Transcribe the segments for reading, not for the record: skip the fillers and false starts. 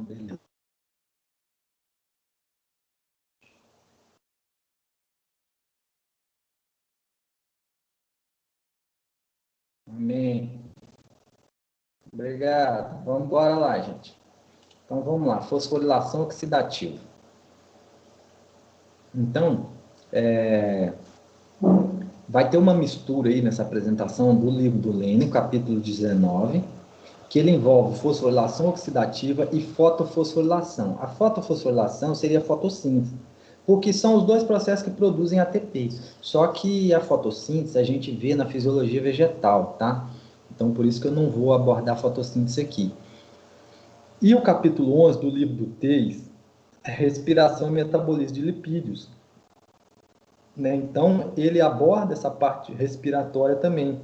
Beleza. Amém. Obrigado. Vamos embora lá, gente. Então, vamos lá. Fosforilação oxidativa. Então, vai ter uma mistura aí nessa apresentação do livro do Lênin, capítulo 19, que ele envolve fosforilação oxidativa e fotofosforilação. A fotofosforilação seria a fotossíntese, porque são os dois processos que produzem ATP. Só que a fotossíntese a gente vê na fisiologia vegetal, tá? Então, por isso que eu não vou abordar a fotossíntese aqui. E o capítulo 11 do livro do Teis é respiração e metabolismo de lipídios. Né? Então, ele aborda essa parte respiratória também.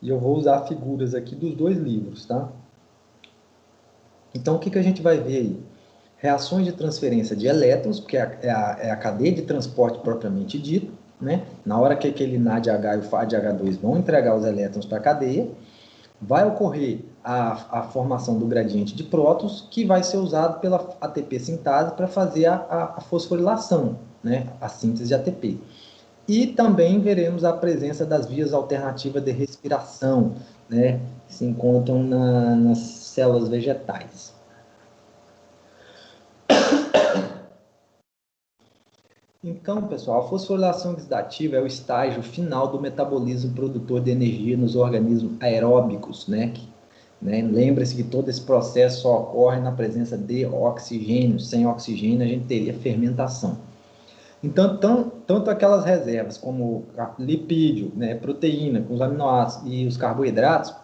E eu vou usar figuras aqui dos dois livros, tá? Então, o que a gente vai ver aí? Reações de transferência de elétrons, que é a cadeia de transporte propriamente dito, né? Na hora que aquele NADH e o FADH2 vão entregar os elétrons para a cadeia, vai ocorrer a formação do gradiente de prótons, que vai ser usado pela ATP sintase para fazer a fosforilação, né? A síntese de ATP. E também veremos a presença das vias alternativas de respiração, né? Que se encontram nas células vegetais. Então, pessoal, a fosforilação oxidativa é o estágio final do metabolismo produtor de energia nos organismos aeróbicos, né? Lembre-se que todo esse processo só ocorre na presença de oxigênio. Sem oxigênio, a gente teria fermentação. Então, tanto aquelas reservas como lipídio, né, proteína, com os aminoácidos e os carboidratos,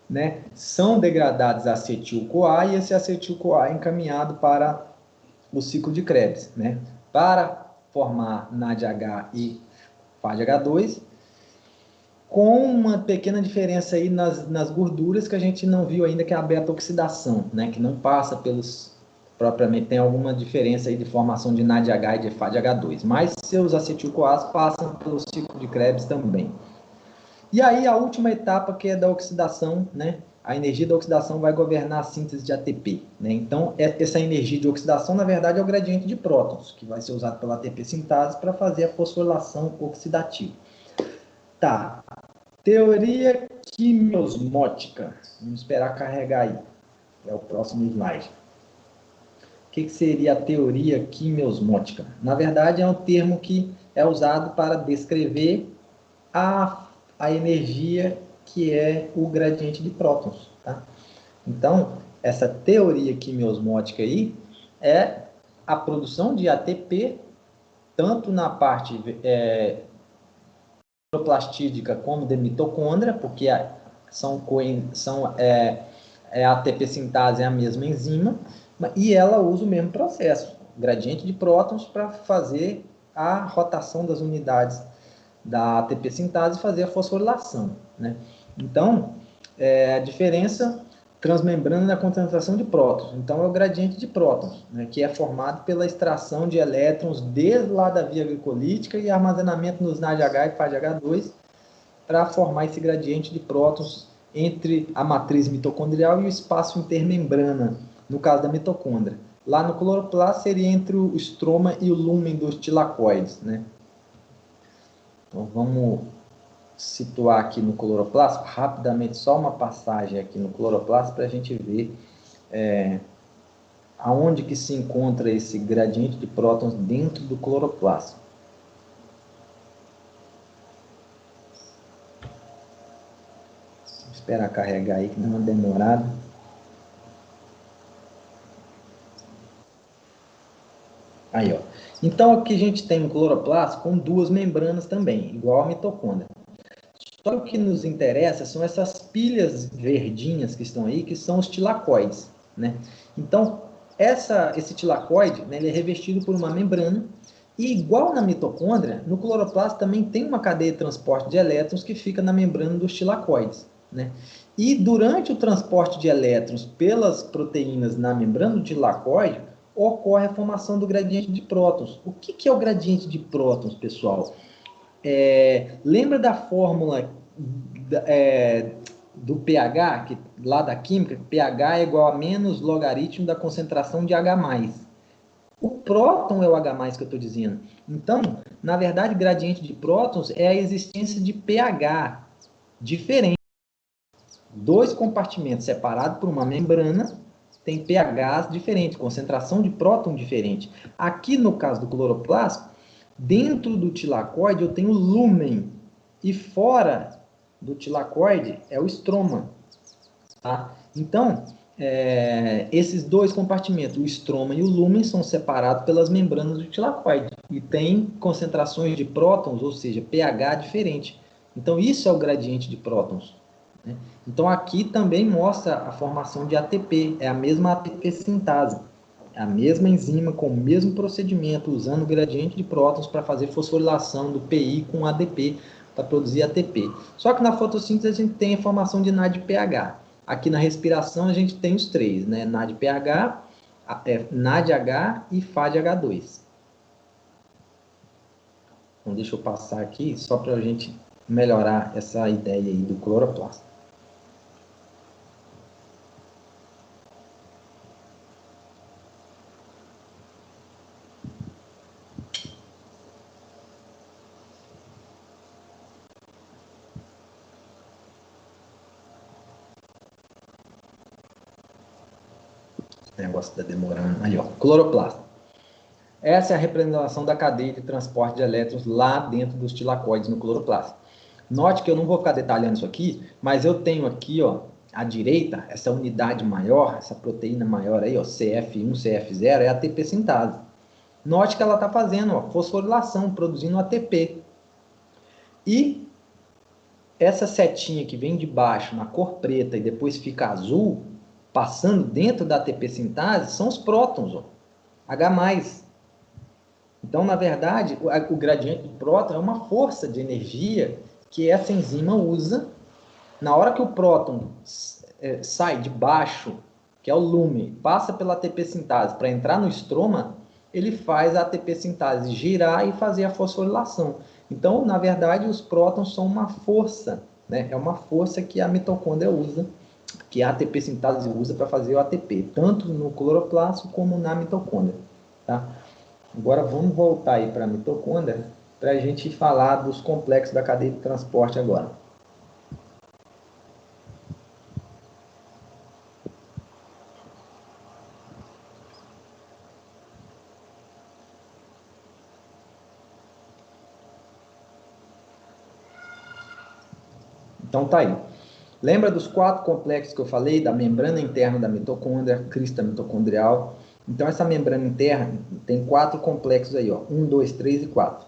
né, são degradados a acetil-CoA e esse acetil-CoA é encaminhado para o ciclo de Krebs, né, para formar NADH e FADH2, com uma pequena diferença aí nas gorduras que a gente não viu ainda, que é a beta-oxidação, né, que não passa pelos... propriamente tem alguma diferença aí de formação de NADH e de FADH2, mas seus acetil-CoAs passam pelo ciclo de Krebs também. E aí a última etapa, que é da oxidação, né? A energia da oxidação vai governar a síntese de ATP, né? Então, essa energia de oxidação, na verdade, é o gradiente de prótons, que vai ser usado pela ATP sintase para fazer a fosforilação oxidativa. Tá. Teoria quimiosmótica. Vamos esperar carregar aí. É o próximo slide. O que seria a teoria quimiosmótica? Na verdade, é um termo que é usado para descrever a energia que é o gradiente de prótons. Tá? Então, essa teoria quimiosmótica aí é a produção de ATP, tanto na parte neuroplastídica como de mitocôndria, porque a ATP sintase é a mesma enzima, e ela usa o mesmo processo, gradiente de prótons, para fazer a rotação das unidades da ATP sintase e fazer a fosforilação. Né? Então, a diferença transmembrana na concentração de prótons. Então, é o gradiente de prótons, né, que é formado pela extração de elétrons desde lá da via glicolítica e armazenamento nos NADH e FADH2 para formar esse gradiente de prótons entre a matriz mitocondrial e o espaço intermembrana, no caso da mitocôndria. Lá no cloroplasto seria entre o estroma e o lúmen dos tilacoides. Né? Então, vamos situar aqui no cloroplasto, rapidamente, só uma passagem aqui no cloroplasto para a gente ver aonde que se encontra esse gradiente de prótons dentro do cloroplasto. Vou esperar carregar aí, que dá uma demorada. Aí, ó. Então, aqui a gente tem um cloroplasto com duas membranas também, igual a mitocôndria. Só que o que nos interessa são essas pilhas verdinhas que estão aí, que são os tilacoides, né? Então, esse tilacoide, né, ele é revestido por uma membrana, e igual na mitocôndria, no cloroplasto também tem uma cadeia de transporte de elétrons que fica na membrana dos tilacoides, né? E durante o transporte de elétrons pelas proteínas na membrana do tilacoide, ocorre a formação do gradiente de prótons. O que é o gradiente de prótons, pessoal? Lembra da fórmula do pH, que, lá da química, pH é igual a menos logaritmo da concentração de H+. O próton é o H+, que eu estou dizendo. Então, na verdade, gradiente de prótons é a existência de pH diferente. Dois compartimentos separados por uma membrana tem pHs diferentes, concentração de próton diferente. Aqui, no caso do cloroplasto, dentro do tilacoide eu tenho lúmen, e fora do tilacoide é o estroma. Tá? Então, esses dois compartimentos, o estroma e o lúmen, são separados pelas membranas do tilacoide e tem concentrações de prótons, ou seja, pH diferente. Então, isso é o gradiente de prótons. Né? Então, aqui também mostra a formação de ATP, é a mesma ATP sintase, é a mesma enzima com o mesmo procedimento, usando o gradiente de prótons para fazer fosforilação do PI com ADP, para produzir ATP. Só que na fotossíntese a gente tem a formação de NADPH. Aqui na respiração a gente tem os três, né? NADPH, NADH e FADH2. Então deixa eu passar aqui só para a gente melhorar essa ideia aí do cloroplasto. Esse negócio está demorando. Aí, ó, cloroplasto. Essa é a representação da cadeia de transporte de elétrons lá dentro dos tilacoides no cloroplasto. Note que eu não vou ficar detalhando isso aqui, mas eu tenho aqui, ó, à direita, essa unidade maior, essa proteína maior aí, ó, CF1, CF0, é a ATP sintase. Note que ela está fazendo, ó, fosforilação, produzindo ATP. E essa setinha que vem de baixo, na cor preta, e depois fica azul, passando dentro da ATP sintase, são os prótons, ó, H+. Então, na verdade, o gradiente do próton é uma força de energia que essa enzima usa. Na hora que o próton sai de baixo, que é o lúmen, passa pela ATP sintase para entrar no estroma, ele faz a ATP sintase girar e fazer a fosforilação. Então, na verdade, os prótons são uma força, né? É uma força que a mitocôndria usa, que a ATP sintase usa para fazer o ATP, tanto no cloroplasto como na mitocôndria, tá? Agora vamos voltar aí para a mitocôndria, para a gente falar dos complexos da cadeia de transporte agora. Então tá aí. Lembra dos 4 complexos que eu falei, da membrana interna da mitocôndria, crista mitocondrial? Então essa membrana interna tem 4 complexos aí, ó, 1, 2, 3 e 4.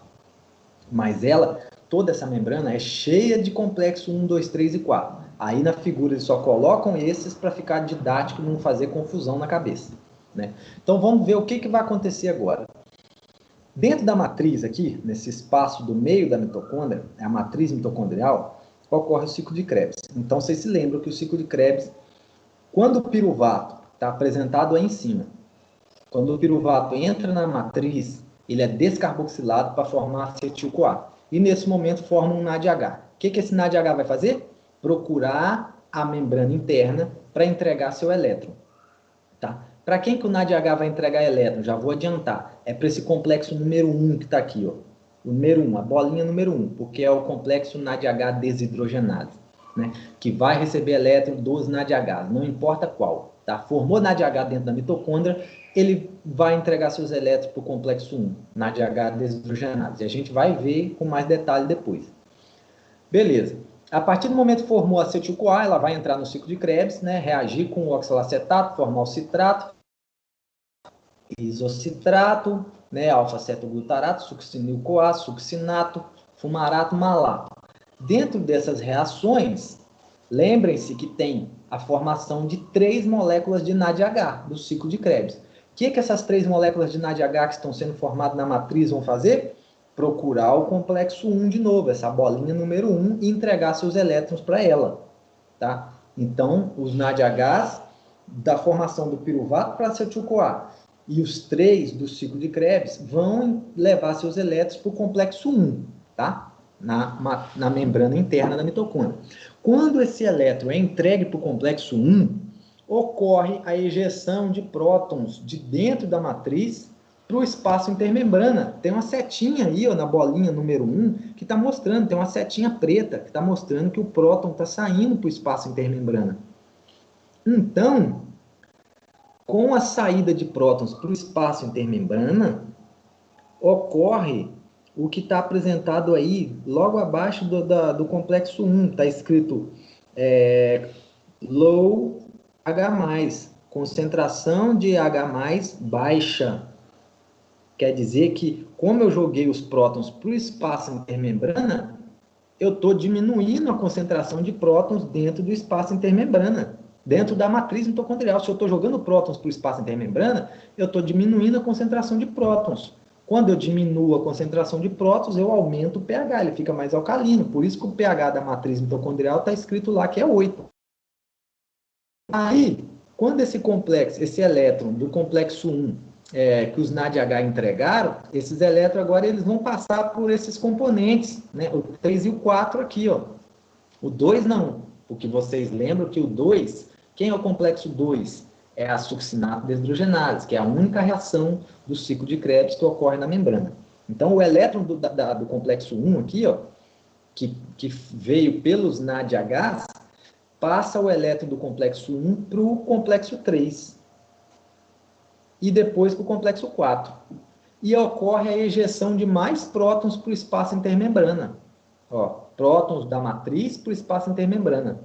Mas ela, toda essa membrana é cheia de complexo 1, 2, 3 e 4. Aí na figura eles só colocam esses para ficar didático e não fazer confusão na cabeça, né? Então vamos ver o que vai acontecer agora. Dentro da matriz aqui, nesse espaço do meio da mitocôndria, a matriz mitocondrial, ocorre o ciclo de Krebs. Então, vocês se lembram que o ciclo de Krebs, quando o piruvato está apresentado aí em cima, quando o piruvato entra na matriz, ele é descarboxilado para formar acetil-CoA. E nesse momento forma um NADH. O que esse NADH vai fazer? Procurar a membrana interna para entregar seu elétron. Tá? Para quem que o NADH vai entregar elétron? Já vou adiantar. É para esse complexo número 1 que está aqui, ó. O número 1, a bolinha número 1, porque é o complexo NADH desidrogenado, né? Que vai receber elétron dos NADHs, não importa qual. Tá? Formou NADH dentro da mitocôndria, ele vai entregar seus elétrons para o complexo 1, NADH desidrogenados. E a gente vai ver com mais detalhe depois. Beleza. A partir do momento que formou a acetil-CoA, ela vai entrar no ciclo de Krebs, né? Reagir com o oxalacetato, formar o citrato, isocitrato, né, alfa-cetoglutarato, succinil-CoA, succinato, fumarato, malato. Dentro dessas reações, lembrem-se que tem a formação de 3 moléculas de NADH do ciclo de Krebs. O que essas 3 moléculas de NADH que estão sendo formadas na matriz vão fazer? Procurar o complexo 1 de novo, essa bolinha número 1, e entregar seus elétrons para ela. Tá? Então, os NADHs da formação do piruvato para acetil-CoA e os 3 do ciclo de Krebs vão levar seus elétrons para o complexo 1, tá? na membrana interna da mitocôndria. Quando esse elétron é entregue para o complexo 1, ocorre a ejeção de prótons de dentro da matriz para o espaço intermembrana. Tem uma setinha aí, ó, na bolinha número 1, que está mostrando, tem uma setinha preta, que está mostrando que o próton está saindo para o espaço intermembrana. Então, com a saída de prótons para o espaço intermembrana, ocorre o que está apresentado aí, logo abaixo do complexo 1. Está escrito low H+, concentração de H+, baixa. Quer dizer que, como eu joguei os prótons para o espaço intermembrana, eu estou diminuindo a concentração de prótons dentro do espaço intermembrana, dentro da matriz mitocondrial. Se eu estou jogando prótons para o espaço intermembrana, eu estou diminuindo a concentração de prótons. Quando eu diminuo a concentração de prótons, eu aumento o pH, ele fica mais alcalino. Por isso que o pH da matriz mitocondrial está escrito lá que é 8. Aí, quando esse elétron do complexo 1, que os NADH entregaram, esses elétrons agora eles vão passar por esses componentes, né? O 3 e o 4 aqui, ó. O 2 não, porque vocês lembram que o 2, quem é o complexo 2? É a succinato deshidrogenase, que é a única reação do ciclo de Krebs que ocorre na membrana. Então, o elétron do complexo 1 aqui, ó, que veio pelos NADHs, passa o elétron do complexo 1 para o complexo 3 e depois para o complexo 4. E ocorre a ejeção de mais prótons para o espaço intermembrana. Ó, prótons da matriz para o espaço intermembrana.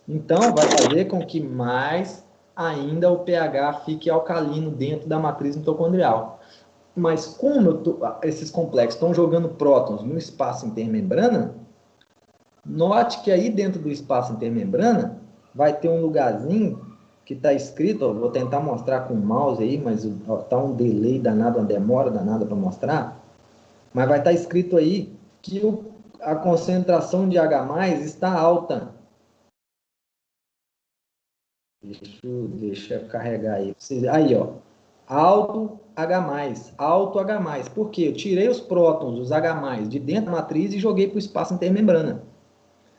Então, vai fazer com que mais ainda o pH fique alcalino dentro da matriz mitocondrial. Mas como esses complexos estão jogando prótons no espaço intermembrana, note que aí dentro do espaço intermembrana vai ter um lugarzinho que está escrito, ó, vou tentar mostrar com o mouse aí, mas está um delay danado, uma demora danada para mostrar, mas vai estar escrito aí que a concentração de H+ está alta. Deixa eu carregar aí. Aí, ó. Alto H+. Alto H+. Por quê? Eu tirei os prótons, os H+, de dentro da matriz e joguei para o espaço intermembrana.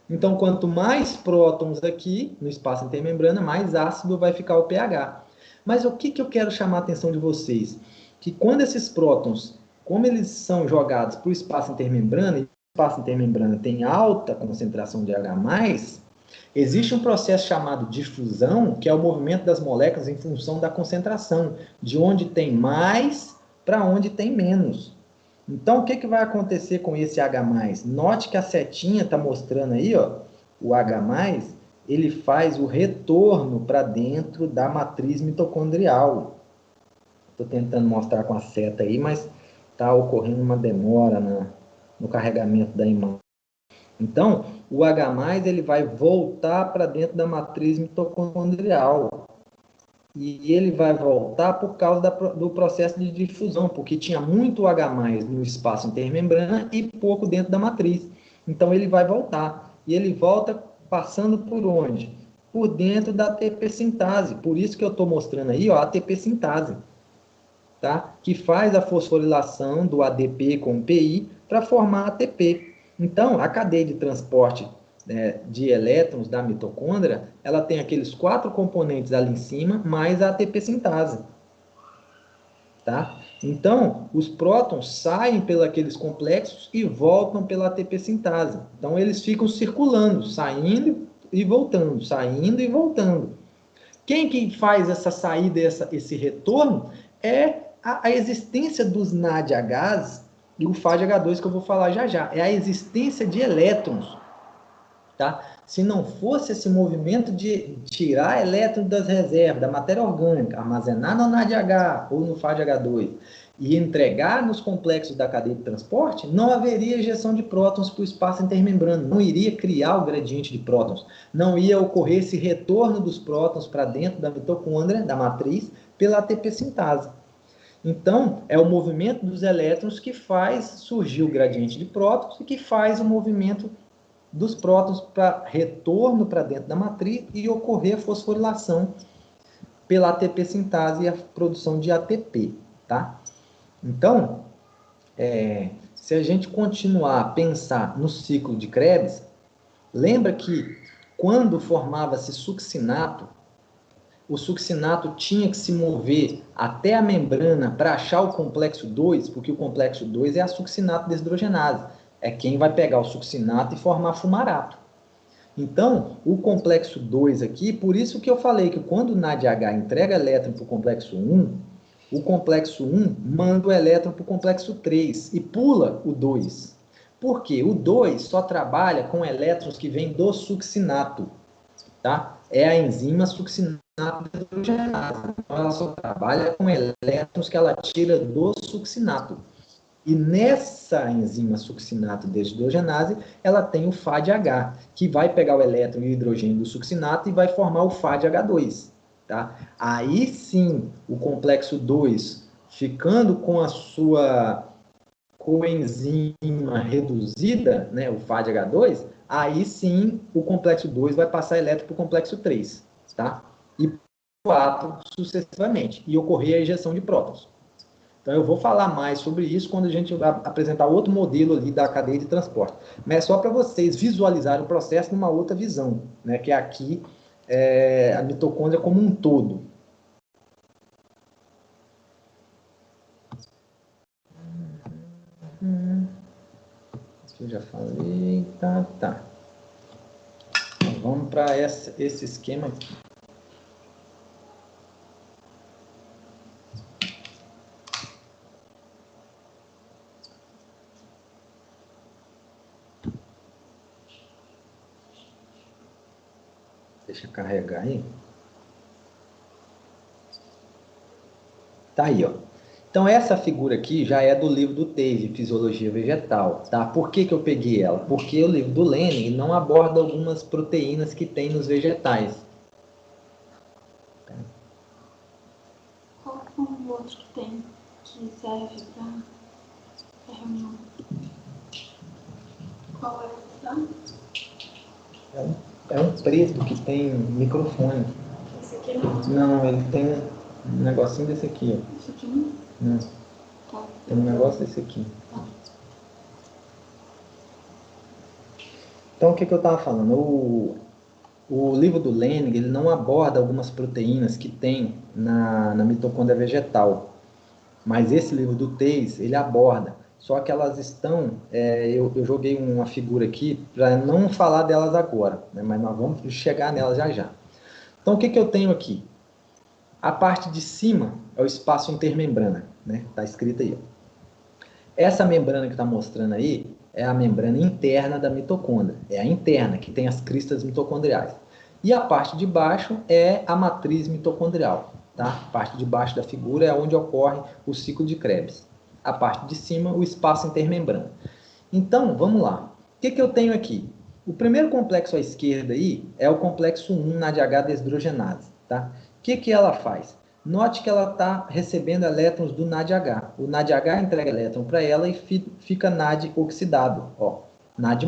Então, quanto mais prótons aqui no espaço intermembrana, mais ácido vai ficar o pH. Mas o que eu quero chamar a atenção de vocês? Que quando esses prótons, como eles são jogados para o espaço intermembrana, e o espaço intermembrana tem alta concentração de H+, existe um processo chamado difusão, que é o movimento das moléculas em função da concentração, de onde tem mais para onde tem menos. Então, o que vai acontecer com esse H+? Note que a setinha está mostrando aí, ó, o H+, ele faz o retorno para dentro da matriz mitocondrial. Estou tentando mostrar com a seta aí, mas está ocorrendo uma demora no carregamento da imagem. Então, o H+, ele vai voltar para dentro da matriz mitocondrial. E ele vai voltar por causa do processo de difusão, porque tinha muito H+ no espaço intermembrana e pouco dentro da matriz. Então, ele vai voltar. E ele volta passando por onde? Por dentro da ATP sintase. Por isso que eu estou mostrando aí, ó, a ATP sintase, tá? Que faz a fosforilação do ADP com o PI para formar ATP. Então, a cadeia de transporte de elétrons da mitocôndria, ela tem aqueles 4 componentes ali em cima, mais a ATP sintase. Tá? Então, os prótons saem pelos aqueles complexos e voltam pela ATP sintase. Então, eles ficam circulando, saindo e voltando, saindo e voltando. Quem que faz essa saída, esse retorno, é a existência dos NADHs e o FADH2, que eu vou falar já já. É a existência de elétrons. Tá? Se não fosse esse movimento de tirar elétrons das reservas, da matéria orgânica, armazenar no NADH ou no FADH2 e entregar nos complexos da cadeia de transporte, não haveria ejeção de prótons para o espaço intermembrano, não iria criar o gradiente de prótons, não ia ocorrer esse retorno dos prótons para dentro da mitocôndria, da matriz, pela ATP sintase. Então, é o movimento dos elétrons que faz surgir o gradiente de prótons e que faz o movimento dos prótons para retorno para dentro da matriz e ocorrer a fosforilação pela ATP sintase e a produção de ATP, tá? Então, se a gente continuar a pensar no ciclo de Krebs, lembra que quando formava-se succinato, o succinato tinha que se mover até a membrana para achar o complexo 2, porque o complexo 2 é a succinato desidrogenase. É quem vai pegar o succinato e formar fumarato. Então, o complexo 2 aqui, por isso que eu falei que quando o NADH entrega elétron para o complexo 1, o complexo 1 manda o elétron para o complexo 3 e pula o 2. Por quê? O 2 só trabalha com elétrons que vêm do succinato, tá? É a enzima succinato desidrogenase. Então, ela só trabalha com elétrons que ela tira do succinato. E nessa enzima succinato desidrogenase, ela tem o FADH, que vai pegar o elétron e o hidrogênio do succinato e vai formar o FADH2. Tá? Aí sim, o complexo 2, ficando com a sua coenzima reduzida, né, o FADH2, aí sim o complexo 2 vai passar elétron para o complexo 3. Tá? E 4 sucessivamente. E ocorrer a ejeção de prótons. Então, eu vou falar mais sobre isso quando a gente apresentar outro modelo ali da cadeia de transporte. Mas é só para vocês visualizarem o processo numa outra visão, né? Que é aqui a mitocôndria como um todo. Isso eu já falei. Tá. Então, vamos para esse esquema aqui. Deixa eu carregar aí. Tá aí, ó. Então, essa figura aqui já é do livro do Teve, Fisiologia Vegetal, tá? Por que que eu peguei ela? Porque o livro do Lenin não aborda algumas proteínas que tem nos vegetais. Qual é o outro que tem, que serve para reunião? Qual é, tá? É um preto que tem microfone. Esse aqui não? Não, ele tem um negocinho desse aqui, ó. Esse aqui não? Não, Tá. tem um negócio desse aqui. Tá. Então, o que eu estava falando? O livro do Lenig, ele não aborda algumas proteínas que tem na mitocôndria vegetal. Mas esse livro do Teis, ele aborda. Só que elas estão... eu joguei uma figura aqui para não falar delas agora, né? Mas nós vamos chegar nelas já já. Então, o que eu tenho aqui? A parte de cima é o espaço intermembrana, né? Está escrito aí. Ó. Essa membrana que está mostrando aí é a membrana interna da mitocôndria. É a interna, que tem as cristas mitocondriais. E a parte de baixo é a matriz mitocondrial. Tá? A parte de baixo da figura é onde ocorre o ciclo de Krebs. A parte de cima, o espaço intermembrana. Então, vamos lá. O que eu tenho aqui? O primeiro complexo à esquerda aí é o complexo 1 NADH desidrogenase. Tá? O que ela faz? Note que ela está recebendo elétrons do NADH. O NADH entrega elétron para ela e fica NAD oxidado. Ó, NAD+.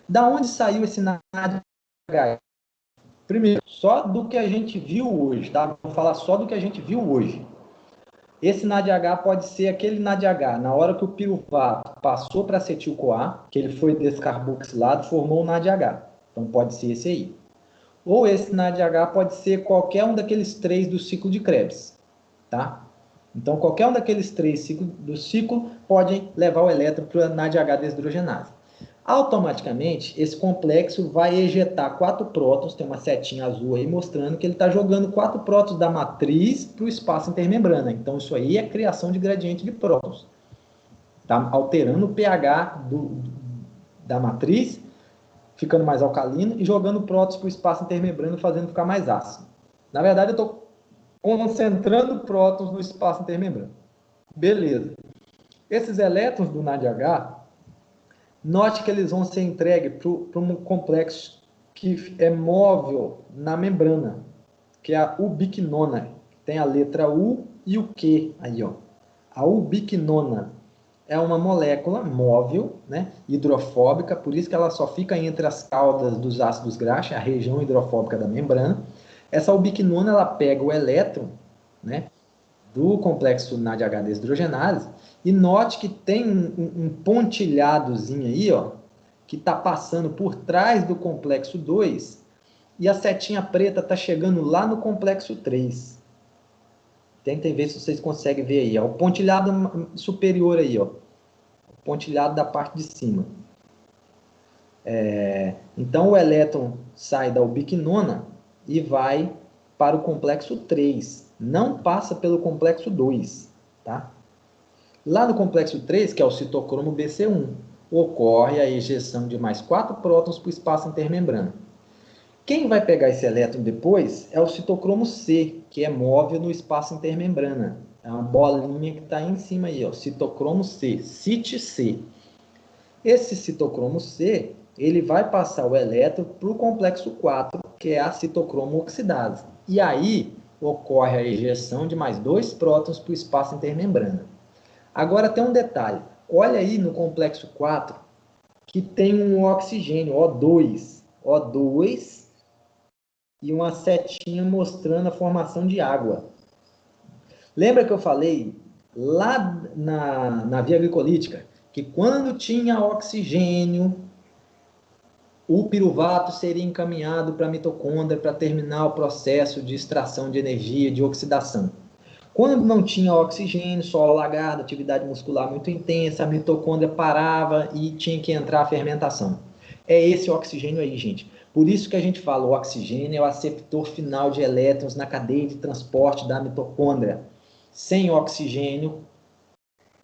Da onde saiu esse NADH? Primeiro, só do que a gente viu hoje, tá? Vou falar só do que a gente viu hoje. Esse NADH pode ser aquele NADH, na hora que o piruvato passou para acetil-CoA, que ele foi descarboxilado, formou o NADH. Então pode ser esse aí. Ou esse NADH pode ser qualquer um daqueles 3 do ciclo de Krebs, tá? Então, qualquer um daqueles 3 do ciclo pode levar o elétron para a NADH desidrogenase. Automaticamente, esse complexo vai ejetar 4 prótons, tem uma setinha azul aí mostrando que ele está jogando 4 prótons da matriz para o espaço intermembrana. Então, isso aí é criação de gradiente de prótons. Está alterando o pH da matriz, ficando mais alcalino, e jogando prótons para o espaço intermembrano, fazendo ficar mais ácido. Na verdade, eu estou concentrando prótons no espaço intermembrano. Beleza. Esses elétrons do NADH, note que eles vão ser entregues para um complexo que é móvel na membrana, que é a ubiquinona. Tem a letra U e o Q aí, ó. A ubiquinona é uma molécula móvel, né, hidrofóbica, por isso que ela só fica entre as caudas dos ácidos graxos, a região hidrofóbica da membrana. Essa ubiquinona, ela pega o elétron, né, do complexo NADH desidrogenase E note que tem um pontilhadozinho aí, ó, que está passando por trás do complexo 2, e a setinha preta está chegando lá no complexo 3. Tentem ver se vocês conseguem ver aí, ó, o pontilhado superior aí, ó, o pontilhado da parte de cima. Então, o elétron sai da ubiquinona e vai para o complexo 3, não passa pelo complexo 2, tá? Lá no complexo 3, que é o citocromo BC1, ocorre a ejeção de mais 4 prótons para o espaço intermembrana. Quem vai pegar esse elétron depois é o citocromo C, que é móvel no espaço intermembrana. É uma bolinha que está aí em cima aí, ó, citocromo C, CIT-C. Esse citocromo C, ele vai passar o elétron para o complexo 4, que é a citocromo oxidase. E aí ocorre a ejeção de mais 2 prótons para o espaço intermembrana. Agora tem um detalhe. Olha aí no complexo 4 que tem um oxigênio, O2. O2 e uma setinha mostrando a formação de água. Lembra que eu falei lá na via glicolítica que quando tinha oxigênio, o piruvato seria encaminhado para a mitocôndria para terminar o processo de extração de energia, de oxidação. Quando não tinha oxigênio, solo alagado, atividade muscular muito intensa, a mitocôndria parava e tinha que entrar a fermentação. É esse oxigênio aí, gente. Por isso que a gente fala, o oxigênio é o aceptor final de elétrons na cadeia de transporte da mitocôndria. Sem oxigênio,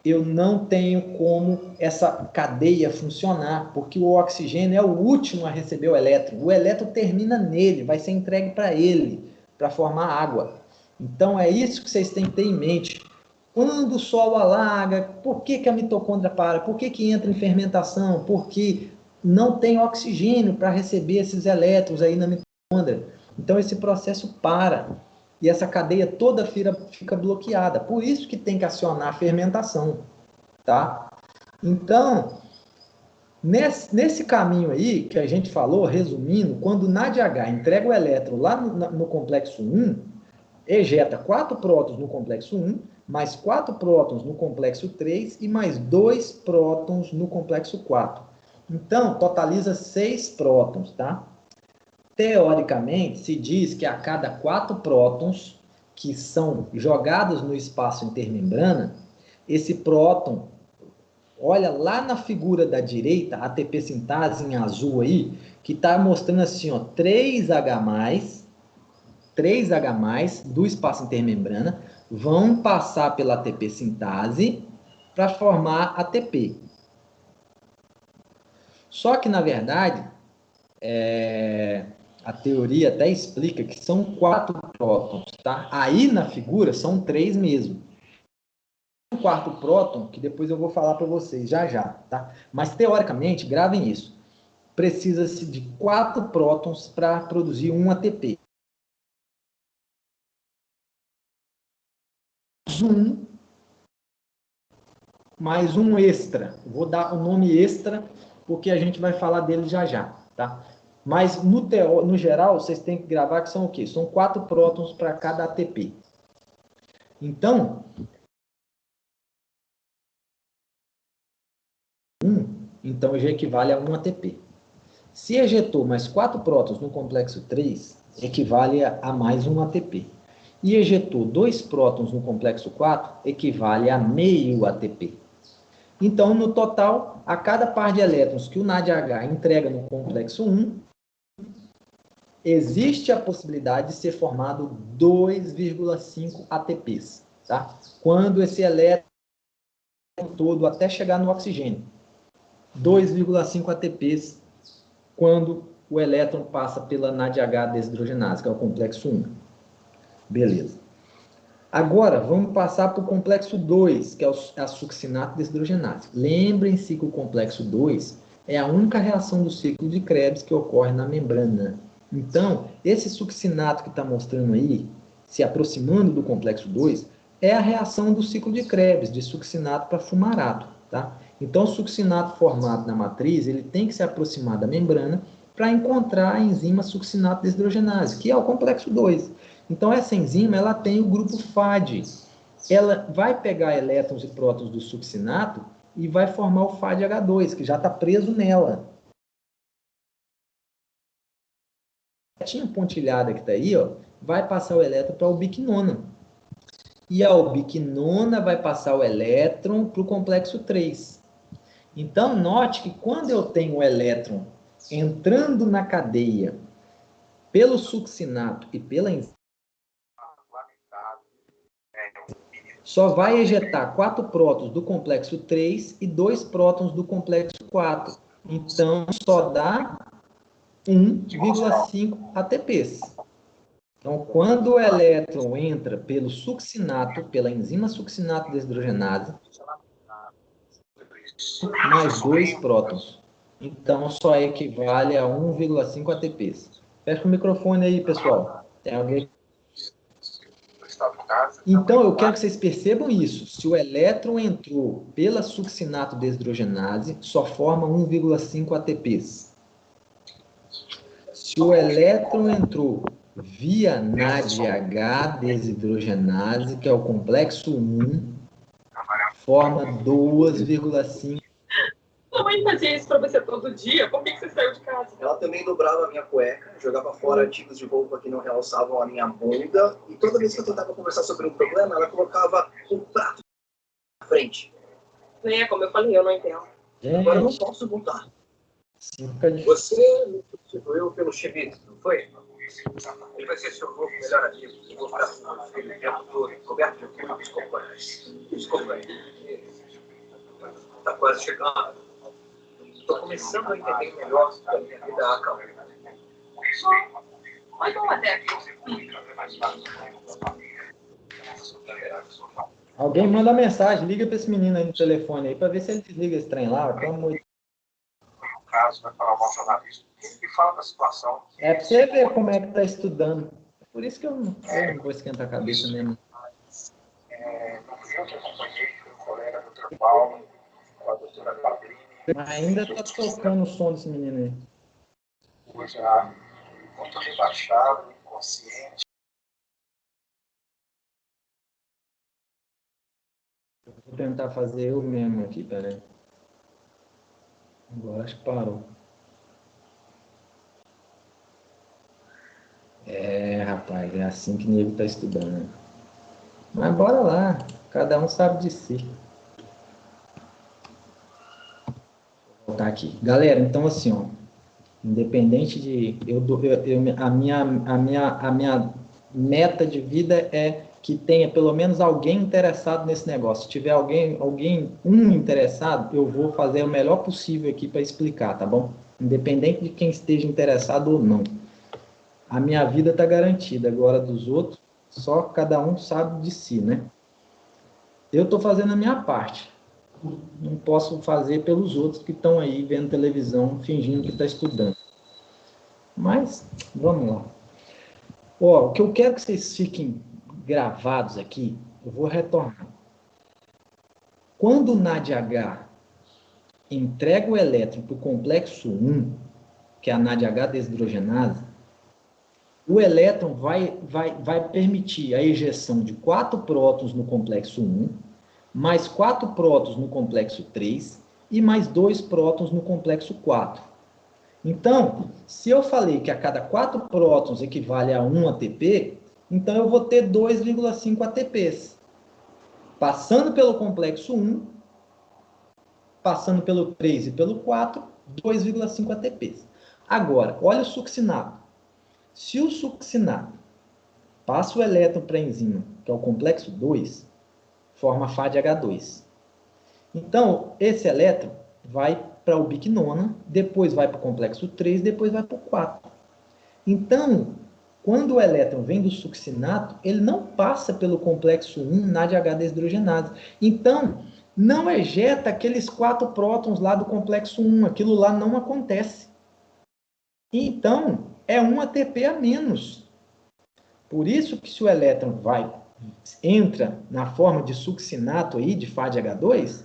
eu não tenho como essa cadeia funcionar, porque o oxigênio é o último a receber o elétron. O elétron termina nele, vai ser entregue para ele, para formar água. Então, é isso que vocês têm que ter em mente. Quando o solo alaga, por que a mitocôndria para? Por que entra em fermentação? Porque não tem oxigênio para receber esses elétrons aí na mitocôndria. Então, esse processo para. E essa cadeia toda fica bloqueada. Por isso que tem que acionar a fermentação. Tá? Então, nesse caminho aí que a gente falou, resumindo, quando o NADH entrega o elétron lá no complexo 1, ejeta 4 prótons no complexo 1, mais 4 prótons no complexo 3 e mais 2 prótons no complexo 4. Então, totaliza 6 prótons, tá? Teoricamente, se diz que a cada 4 prótons que são jogados no espaço intermembrana, esse próton, olha lá na figura da direita, a ATP sintase em azul aí, que está mostrando assim, ó, 3H+, do espaço intermembrana, vão passar pela ATP sintase para formar ATP. Só que, na verdade, a teoria até explica que são 4 prótons, tá? Aí na figura são 3 mesmo. Um quarto próton, que depois eu vou falar para vocês já já, tá? Mas teoricamente, gravem isso. Precisa-se de 4 prótons para produzir um ATP. Mais um extra. Vou dar o nome extra, porque a gente vai falar dele já já, tá? Mas no geral, vocês têm que gravar que são o quê? São 4 prótons para cada ATP. Então, então já equivale a 1 ATP. Se ejetou mais 4 prótons no complexo 3, equivale a mais 1 ATP. E ejetou 2 prótons no complexo 4, equivale a meio ATP. Então, no total, a cada par de elétrons que o NADH entrega no complexo 1, existe a possibilidade de ser formado 2,5 ATPs. Tá? Quando esse elétron todo até chegar no oxigênio. 2,5 ATPs quando o elétron passa pela NADH desidrogenase, que é o complexo 1. Beleza. Agora, vamos passar para o complexo 2, que é a succinato desidrogenase. Lembrem-se que o complexo 2 é a única reação do ciclo de Krebs que ocorre na membrana. Então, esse succinato que está mostrando aí, se aproximando do complexo 2, é a reação do ciclo de Krebs, de succinato para fumarato. Tá? Então, o succinato formado na matriz, ele tem que se aproximar da membrana para encontrar a enzima succinato desidrogenase, que é o complexo 2. Então, essa enzima ela tem o grupo FAD, ela vai pegar elétrons e prótons do succinato e vai formar o FADH2, que já está preso nela. A setinha pontilhada que está aí, ó, vai passar o elétron para a ubiquinona. E a ubiquinona vai passar o elétron para o complexo 3. Então, note que quando eu tenho o elétron entrando na cadeia pelo succinato e pela enzima, só vai ejetar 4 prótons do complexo 3 e 2 prótons do complexo 4. Então, só dá 1,5 ATPs. Então, quando o elétron entra pelo succinato, pela enzima succinato desidrogenase, mais 2 prótons. Então, só equivale a 1,5 ATPs. Fecha o microfone aí, pessoal. Tem alguém? Então, eu quero que vocês percebam isso. Se o elétron entrou pela succinato desidrogenase, só forma 1,5 ATPs. Se o elétron entrou via NADH desidrogenase, que é o complexo 1, forma 2,5. Sua mãe fazia isso pra você todo dia? Por que você saiu de casa? Ela também dobrava a minha cueca, jogava fora artigos de roupa que não realçavam a minha bunda, e toda vez que eu tentava conversar sobre um problema, ela colocava um prato na frente. Como eu falei, eu não entendo. Agora eu não posso voltar. Você me substituiu pelo Chibito, não foi? Ele vai ser seu novo melhor amigo. Eu vou ficar com o filho o tempo todo, coberto de filme. Desculpa aí. Tá quase chegando. Estou começando a entender melhor a minha vida a calma. Mas vamos até aqui. Alguém manda mensagem, liga para esse menino aí no telefone aí, para ver se ele desliga esse trem lá. No caso, vai falar o jornalista e fala da situação. É para você ver como é que está estudando. Por isso que eu não vou esquentar a cabeça mesmo. No dia que eu acompanhei, foi um colega do Dr. Paulo, com a doutora Fabrini. Ainda está tocando o som desse menino aí. Hoje já muito rebaixado, inconsciente. Vou tentar fazer eu mesmo aqui, peraí. Agora acho que parou. Rapaz, é assim que o nego está estudando. Mas bora lá, cada um sabe de si. Vou voltar aqui. Galera, então assim, ó, independente de... a minha meta de vida é que tenha pelo menos alguém interessado nesse negócio. Se tiver um interessado, eu vou fazer o melhor possível aqui para explicar, tá bom? Independente de quem esteja interessado ou não. A minha vida está garantida, agora dos outros, só cada um sabe de si, né? Eu estou fazendo a minha parte. Não posso fazer pelos outros que estão aí vendo televisão, fingindo que está estudando. Mas, vamos lá. Ó, o que eu quero que vocês fiquem gravados aqui, eu vou retornar. Quando o NADH entrega o elétron para o complexo 1, que é a NADH desidrogenase, o elétron vai permitir a ejeção de 4 prótons no complexo 1, mais 4 prótons no complexo 3 e mais 2 prótons no complexo 4. Então, se eu falei que a cada 4 prótons equivale a 1 ATP, então eu vou ter 2,5 ATPs. Passando pelo complexo 1, passando pelo 3 e pelo 4, 2,5 ATPs. Agora, olha o succinato. Se o succinato passa o elétron para a enzima, que é o complexo 2, forma FADH2. Então, esse elétron vai para a ubiquinona, depois vai para o complexo 3, depois vai para o 4. Então, quando o elétron vem do succinato, ele não passa pelo complexo 1 NADH desidrogenase. Então, não ejeta aqueles 4 prótons lá do complexo 1. Aquilo lá não acontece. Então, é 1 ATP a menos. Por isso que se o elétron entra na forma de succinato aí, de FADH2,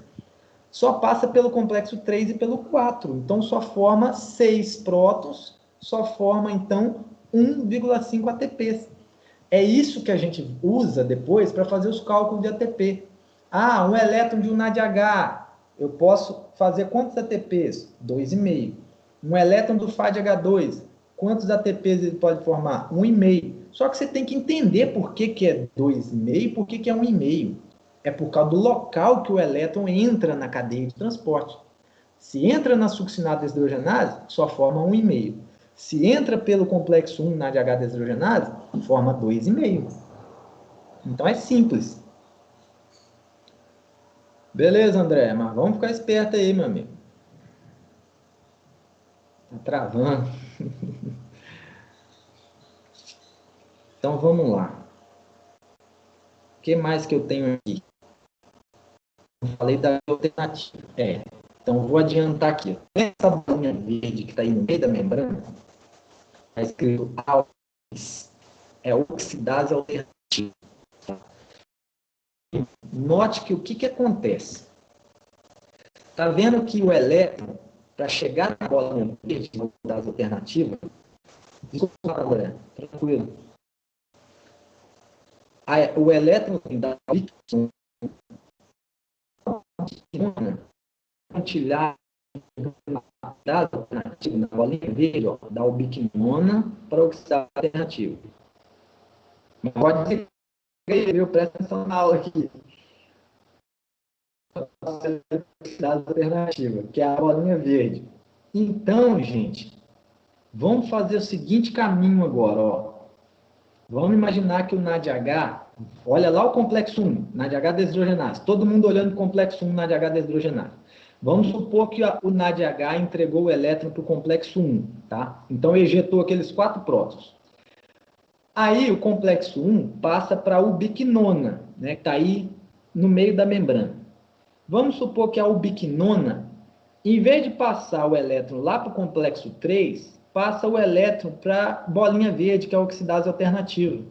só passa pelo complexo 3 e pelo 4. Então, só forma 6 prótons, só forma, então, 1,5 ATPs. É isso que a gente usa depois para fazer os cálculos de ATP. Ah, um elétron de um NADH, eu posso fazer quantos ATPs? 2,5. Um elétron do FADH2, quantos ATPs ele pode formar? 1,5. Só que você tem que entender por que, que é 2,5 e por que, que é 1,5. É por causa do local que o elétron entra na cadeia de transporte. Se entra na succinada deshidrogenase, só forma 1,5. Se entra pelo complexo 1 na ADH deshidrogenase, forma 2,5. Então é simples. Beleza, André, mas vamos ficar esperto aí, meu amigo. Tá travando. Então vamos lá. O que mais que eu tenho aqui? Eu falei da alternativa. Então vou adiantar aqui. Essa bolinha verde que está aí no meio da membrana, está escrito AUX. É oxidase alternativa. Note que o que acontece? Está vendo que o elétron, para chegar na bolinha verde, na oxidase alternativa, desculpa, André, tranquilo. O elétron da pontilhar na bolinha verde, ó, da ubiquinona para oxidase alternativa. Mas pode escrever, presta atenção na aula aqui. Oxidase alternativa, que é a bolinha verde. Então, gente, vamos fazer o seguinte caminho agora, ó. Vamos imaginar que o NADH, olha lá o complexo 1, NADH deshidrogenase. Todo mundo olhando o complexo 1, NADH deshidrogenase. Vamos supor que o NADH entregou o elétron para o complexo 1, tá? Então, ejetou aqueles 4 prótons. Aí, o complexo 1 passa para a ubiquinona, né, que está aí no meio da membrana. Vamos supor que a ubiquinona, em vez de passar o elétron lá para o complexo 3, passa o elétron para a bolinha verde, que é a oxidase alternativa.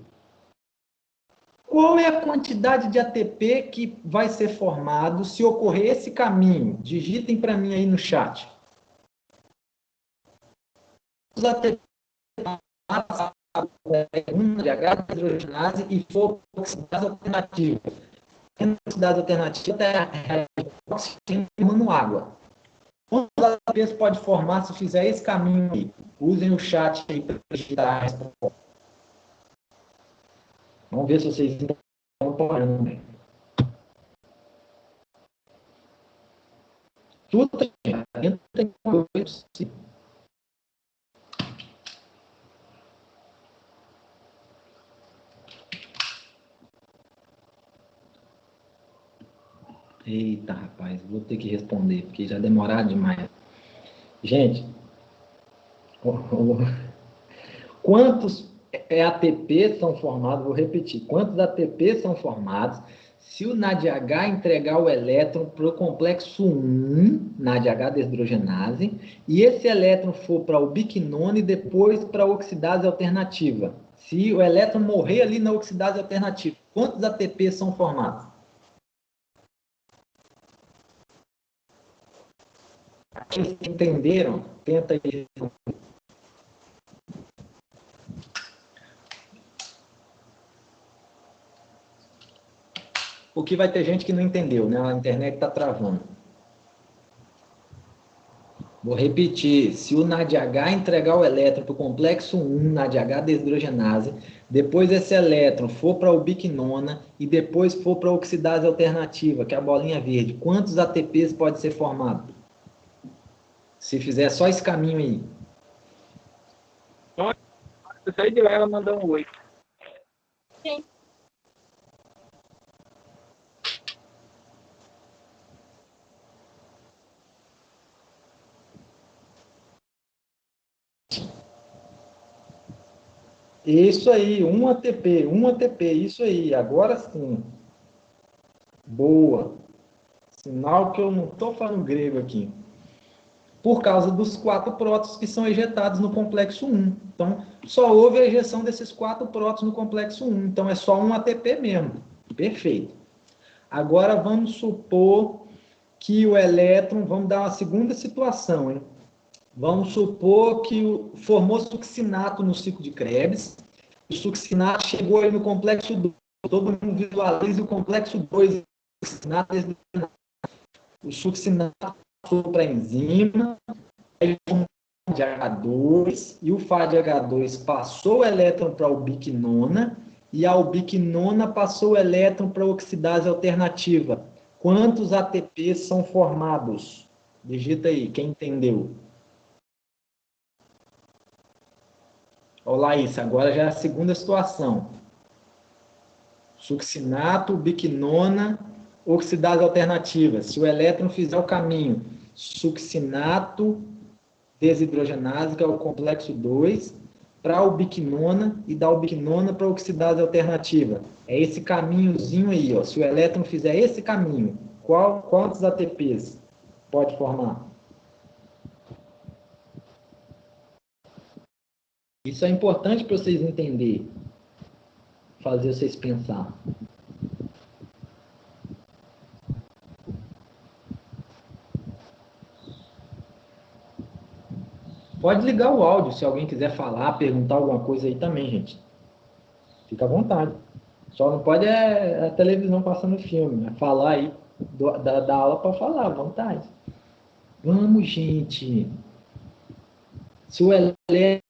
Qual é a quantidade de ATP que vai ser formado se ocorrer esse caminho? Digitem para mim aí no chat. Os ATP passam de H deshidrogenase e for oxidase alternativa. A oxidase alternativa é oxigênio formando água. Quantos ATPs pode formar se fizer esse caminho aí? Usem o chat aí para digitar a resposta. Vamos ver se vocês estão acompanhando. Tudo tem coisa. Eita, rapaz, vou ter que responder, porque já demoraram demais. Gente, quantos ATP são formados? Vou repetir. Quantos ATP são formados se o NADH entregar o elétron para o complexo 1, NADH deshidrogenase, e esse elétron for para a ubiquinona e depois para a oxidase alternativa? Se o elétron morrer ali na oxidase alternativa, quantos ATP são formados? Aqueles que entenderam, tenta aí. Porque vai ter gente que não entendeu, né? A internet está travando. Vou repetir. Se o NADH entregar o elétron para o complexo 1, NADH deshidrogenase, depois esse elétron for para a ubiquinona e depois for para a oxidase alternativa, que é a bolinha verde, quantos ATPs pode ser formado? Se fizer só esse caminho aí. Eu saí de lá, ela mandou um oi. Sim. Isso aí, 1 ATP, isso aí, agora sim. Boa. Sinal que eu não estou falando grego aqui. Por causa dos 4 prótons que são ejetados no complexo 1. Então, só houve a ejeção desses 4 prótons no complexo 1. Então, é só 1 ATP mesmo. Perfeito. Agora, vamos supor que o elétron... Vamos dar uma segunda situação, hein? Vamos supor que formou succinato no ciclo de Krebs O succinato chegou aí no complexo 2. Todo mundo visualiza o complexo 2. O succinato passou para a enzima, aí o de H2, e o Fá de H2 passou o elétron para a ubiquinona, e a ubiquinona passou o elétron para a oxidase alternativa. Quantos ATPs são formados? Digita aí, quem entendeu? Olá, isso. Agora já é a segunda situação. Succinato, ubiquinona, oxidase alternativa. Se o elétron fizer o caminho succinato, desidrogenase, que é o complexo 2, para a ubiquinona e da ubiquinona para a oxidase alternativa. É esse caminhozinho aí, ó. Se o elétron fizer esse caminho, quantos ATPs pode formar? Isso é importante para vocês entenderem, fazer vocês pensar. Pode ligar o áudio, se alguém quiser falar, perguntar alguma coisa aí também, gente. Fica à vontade. Só não pode a televisão passando filme, né? Falar aí, da aula para falar, à vontade. Vamos, gente. Se o elétron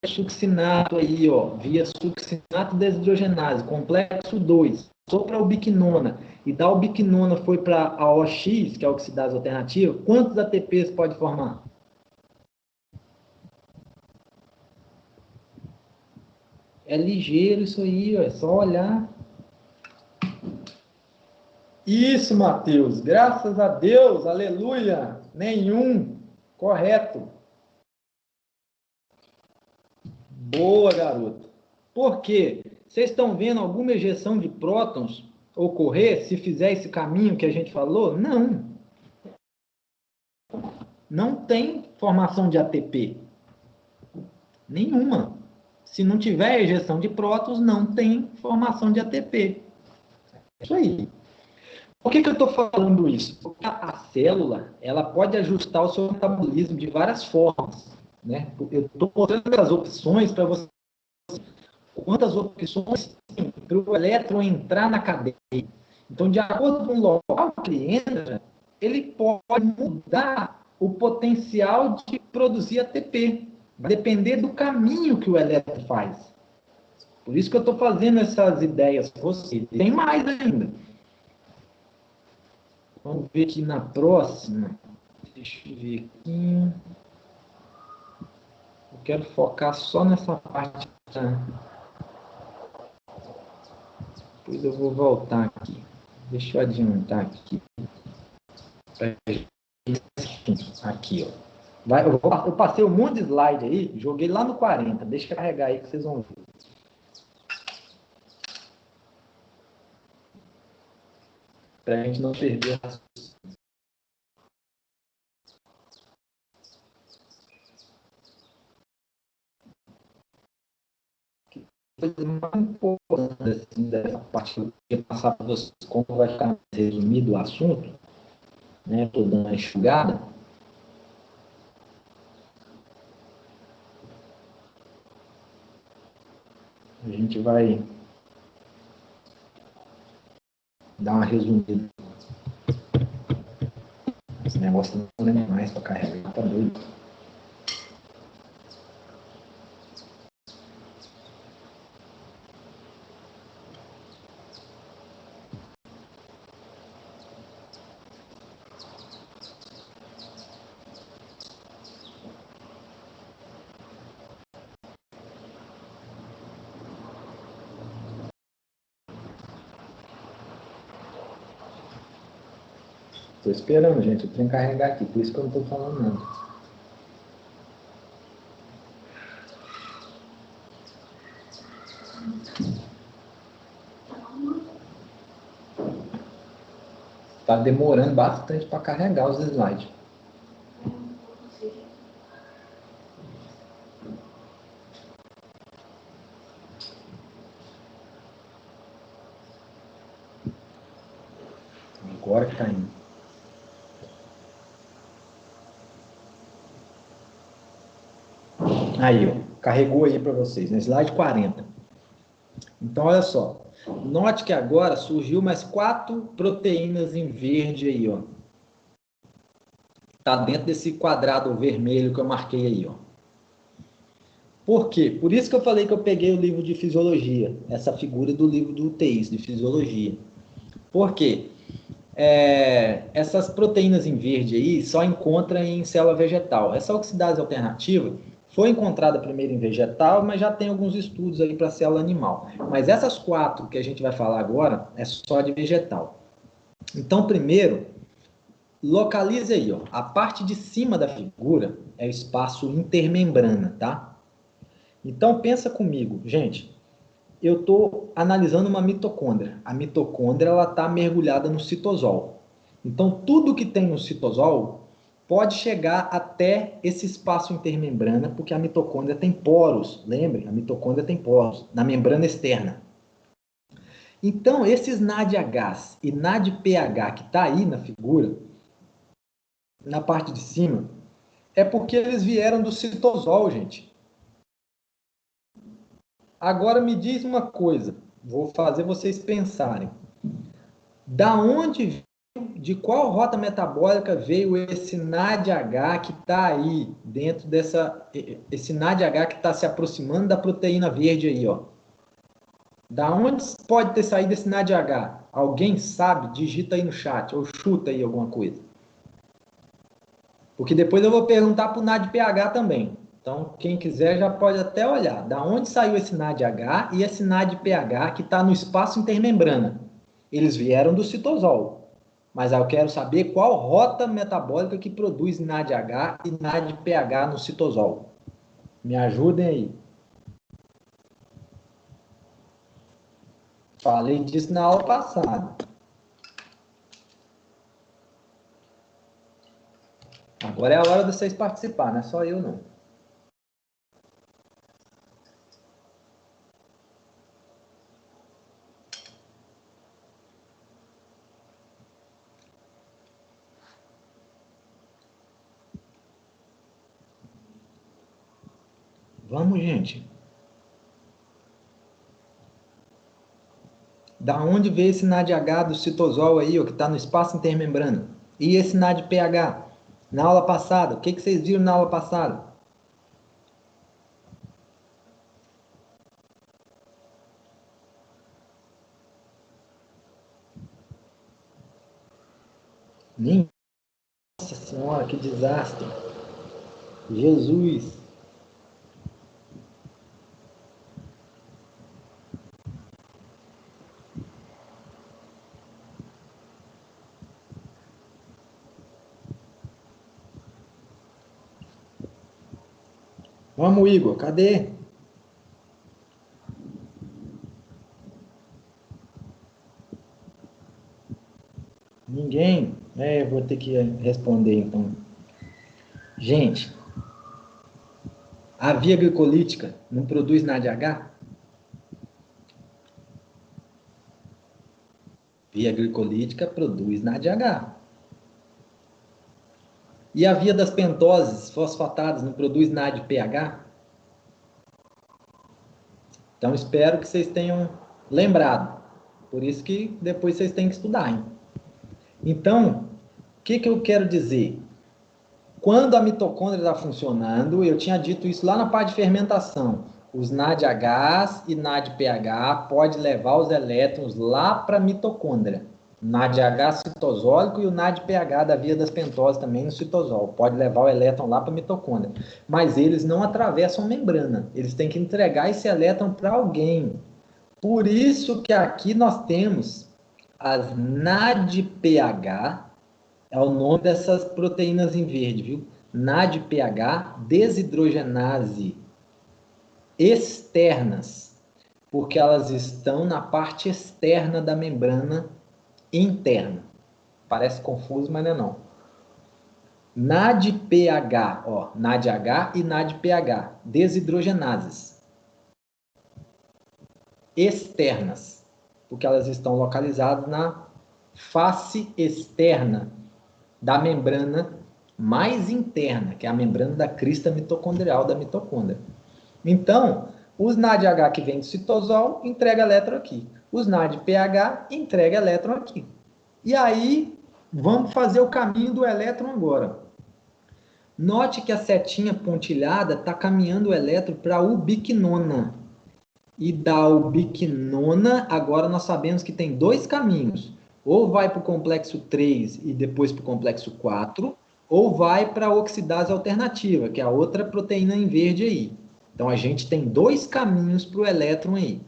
succinato aí, ó, via succinato desidrogenase, complexo 2, passou para a ubiquinona, e da ubiquinona foi para a OX, que é a oxidase alternativa, quantos ATPs pode formar? É ligeiro isso aí, ó, é só olhar. Isso, Matheus, graças a Deus, aleluia, nenhum, correto. Boa, garoto. Por quê? Vocês estão vendo alguma ejeção de prótons ocorrer se fizer esse caminho que a gente falou? Não. Não tem formação de ATP. Nenhuma. Se não tiver ejeção de prótons, não tem formação de ATP. É isso aí. Por que eu estou falando isso? Porque a célula, ela pode ajustar o seu metabolismo de várias formas, né? Eu estou mostrando as opções para você. Quantas opções tem para o elétron entrar na cadeia. Então, de acordo com o local que ele entra, ele pode mudar o potencial de produzir ATP. Vai depender do caminho que o elétron faz. Por isso que eu estou fazendo essas ideias para vocês. Tem mais ainda. Vamos ver aqui na próxima. Deixa eu ver aqui. Eu quero focar só nessa parte. Depois eu vou voltar aqui. Deixa eu adiantar aqui. Aqui, ó. Eu passei um monte de slide aí, joguei lá no 40. Deixa eu carregar aí que vocês vão ver. Para a gente não perder as coisa mais importante assim, dessa parte que eu ia passar para vocês, como vai ficar resumido o assunto, né? Estou dando uma enxugada. A gente vai dar uma resumida. Esse negócio não é mais para carregar, tá doido. Estou esperando, gente. Eu tenho que carregar aqui, por isso que eu não estou falando nada. Está demorando bastante para carregar os slides. Agora que está indo. Aí, ó, carregou aí para vocês, no slide 40. Então, olha só. Note que agora surgiu mais 4 proteínas em verde aí, ó. Tá dentro desse quadrado vermelho que eu marquei aí, ó. Por quê? Por isso que eu falei que eu peguei o livro de fisiologia, essa figura do livro do UTI, de fisiologia. Por quê? Essas proteínas em verde aí só encontra em célula vegetal. Essa oxidase alternativa foi encontrada primeiro em vegetal, mas já tem alguns estudos aí para célula animal. Mas essas 4 que a gente vai falar agora é só de vegetal. Então, primeiro, localize aí, ó, a parte de cima da figura é o espaço intermembrana, tá? Então, pensa comigo, gente. Eu estou analisando uma mitocôndria. A mitocôndria está mergulhada no citosol. Então, tudo que tem no citosol pode chegar até esse espaço intermembrana, porque a mitocôndria tem poros. Lembre, a mitocôndria tem poros na membrana externa. Então, esses NADH e NADPH que está aí na figura, na parte de cima, é porque eles vieram do citosol, gente. Agora me diz uma coisa, vou fazer vocês pensarem. Da onde, de qual rota metabólica veio esse NADH que está aí dentro dessa, esse NADH que está se aproximando da proteína verde aí, ó? Da onde pode ter saído esse NADH? Alguém sabe? Digita aí no chat ou chuta aí alguma coisa. Porque depois eu vou perguntar para o NADPH também. Então, quem quiser já pode até olhar. Da onde saiu esse NADH e esse NADPH que está no espaço intermembrana? Eles vieram do citosol. Mas eu quero saber qual rota metabólica que produz NADH e NADPH no citosol. Me ajudem aí. Falei disso na aula passada. Agora é a hora de vocês participarem, não é só eu não. Vamos, gente. Da onde veio esse NADH do citosol aí, ó, que está no espaço intermembrana? E esse NADPH? Na aula passada, o que vocês viram na aula passada? Nossa Senhora, que desastre! Jesus! Vamos, Igor, cadê? Ninguém? Vou ter que responder então. Gente, a via glicolítica não produz NADH? Via glicolítica produz NADH. E a via das pentoses fosfatadas não produz NADPH? Então, espero que vocês tenham lembrado. Por isso que depois vocês têm que estudar, hein? Então, o que eu quero dizer? Quando a mitocôndria está funcionando, eu tinha dito isso lá na parte de fermentação. Os NADH e NADPH pode levar os elétrons lá para a mitocôndria. NADH citosólico e o NADPH da via das pentoses também no citosol. Pode levar o elétron lá para a mitocôndria. Mas eles não atravessam membrana. Eles têm que entregar esse elétron para alguém. Por isso que aqui nós temos as NADPH, é o nome dessas proteínas em verde, viu? NADPH, desidrogenase externas, porque elas estão na parte externa da membrana interna. Parece confuso, mas não é não. NADPH, ó, NADH e NADPH, desidrogenases externas, porque elas estão localizadas na face externa da membrana mais interna, que é a membrana da crista mitocondrial da mitocôndria. Então, Os NADH que vem do citosol entrega elétron aqui. Os NADPH entrega elétron aqui. E aí, vamos fazer o caminho do elétron agora. Note que a setinha pontilhada está caminhando o elétron para a ubiquinona. E da ubiquinona, agora nós sabemos que tem dois caminhos. Ou vai para o complexo 3 e depois para o complexo 4, ou vai para a oxidase alternativa, que é a outra proteína em verde aí. Então, a gente tem dois caminhos para o elétron aí.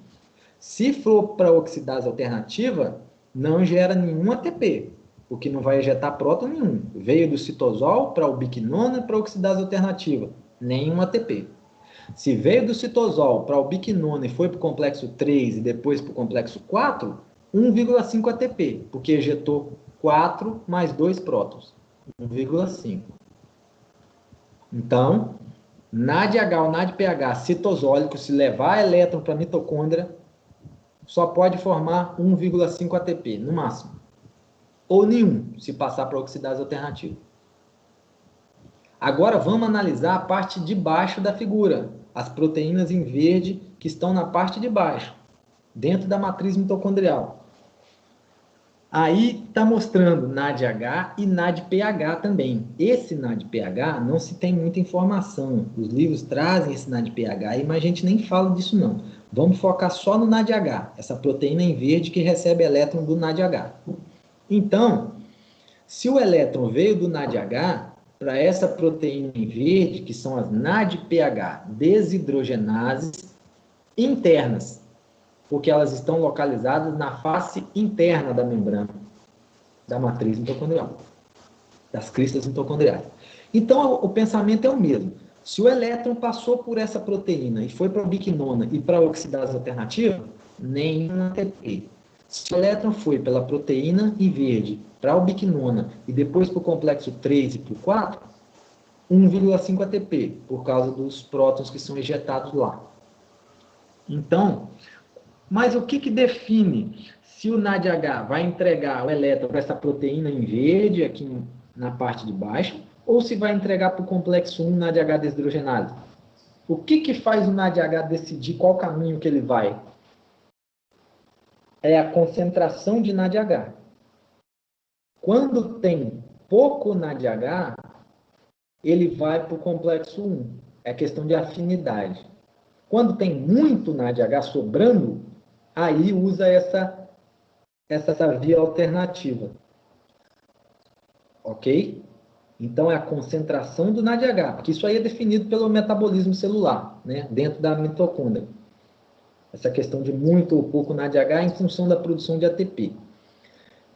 Se for para a oxidase alternativa, não gera nenhum ATP, porque não vai ejetar próton nenhum. Veio do citosol para a ubiquinona para a oxidase alternativa, nenhum ATP. Se veio do citosol para a ubiquinona e foi para o complexo 3 e depois para o complexo 4, 1,5 ATP, porque ejetou 4 mais 2 prótons, 1,5. Então, NADH ou NADPH citosólico, se levar elétron para a mitocôndria, só pode formar 1,5 ATP, no máximo. Ou nenhum, se passar para a oxidase alternativa. Agora vamos analisar a parte de baixo da figura, as proteínas em verde que estão na parte de baixo, dentro da matriz mitocondrial. Aí está mostrando NADH e NADPH também. Esse NADPH não se tem muita informação. Os livros trazem esse NADPH aí, mas a gente nem fala disso não. Vamos focar só no NADH, essa proteína em verde que recebe elétron do NADH. Então, se o elétron veio do NADH, para essa proteína em verde, que são as NADPH desidrogenases internas, porque elas estão localizadas na face interna da membrana da matriz mitocondrial, das cristas mitocondriais. Então, o pensamento é o mesmo. Se o elétron passou por essa proteína e foi para a ubiquinona e para a oxidase alternativa, nenhum ATP. Se o elétron foi pela proteína em verde para a ubiquinona e depois para o complexo 3 e para o 4, 1,5 ATP, por causa dos prótons que são ejetados lá. Então, mas o que define se o NADH vai entregar o elétron para essa proteína em verde, aqui na parte de baixo, ou se vai entregar para o complexo 1 NADH desidrogenase? O que faz o NADH decidir qual caminho que ele vai? É a concentração de NADH. Quando tem pouco NADH, ele vai para o complexo 1. É questão de afinidade. Quando tem muito NADH sobrando, aí usa essa via alternativa. Ok? Então, é a concentração do NADH, porque isso aí é definido pelo metabolismo celular, né, dentro da mitocôndria. Essa questão de muito ou pouco NADH em função da produção de ATP.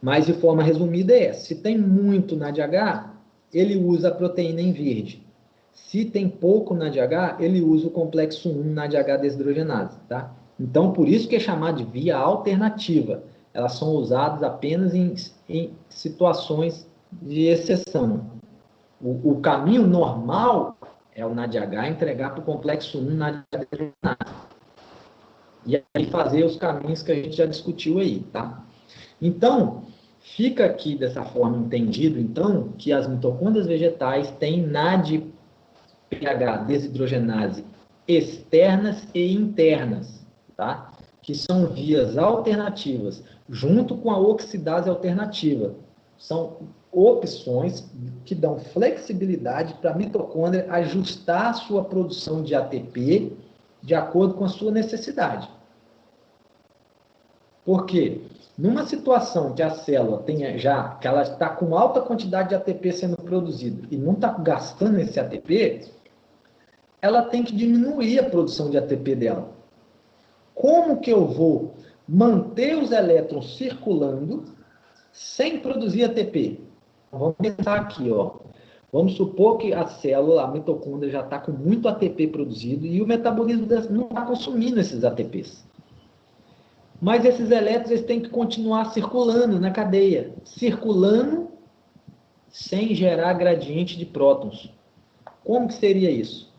Mas, de forma resumida, é essa. Se tem muito NADH, ele usa a proteína em verde. Se tem pouco NADH, ele usa o complexo 1 NADH desidrogenase, tá? Então, por isso que é chamado de via alternativa. Elas são usadas apenas em situações de exceção. O caminho normal é o NADH entregar para o complexo 1 NADH desidrogenase. E aí fazer os caminhos que a gente já discutiu aí, tá? Então, fica aqui dessa forma entendido, então, que as mitocôndrias vegetais têm NADPH desidrogenase externas e internas, tá? Que são vias alternativas, junto com a oxidase alternativa. São opções que dão flexibilidade para a mitocôndria ajustar a sua produção de ATP de acordo com a sua necessidade. Por quê? Numa situação que a célula tenha já, que ela está com alta quantidade de ATP sendo produzido e não está gastando esse ATP, ela tem que diminuir a produção de ATP dela. Como que eu vou manter os elétrons circulando sem produzir ATP? Vamos pensar aqui, ó. Vamos supor que a célula, a mitocôndria, já está com muito ATP produzido e o metabolismo não está consumindo esses ATPs. Mas esses elétrons eles têm que continuar circulando na cadeia. Circulando sem gerar gradiente de prótons. Como que seria isso?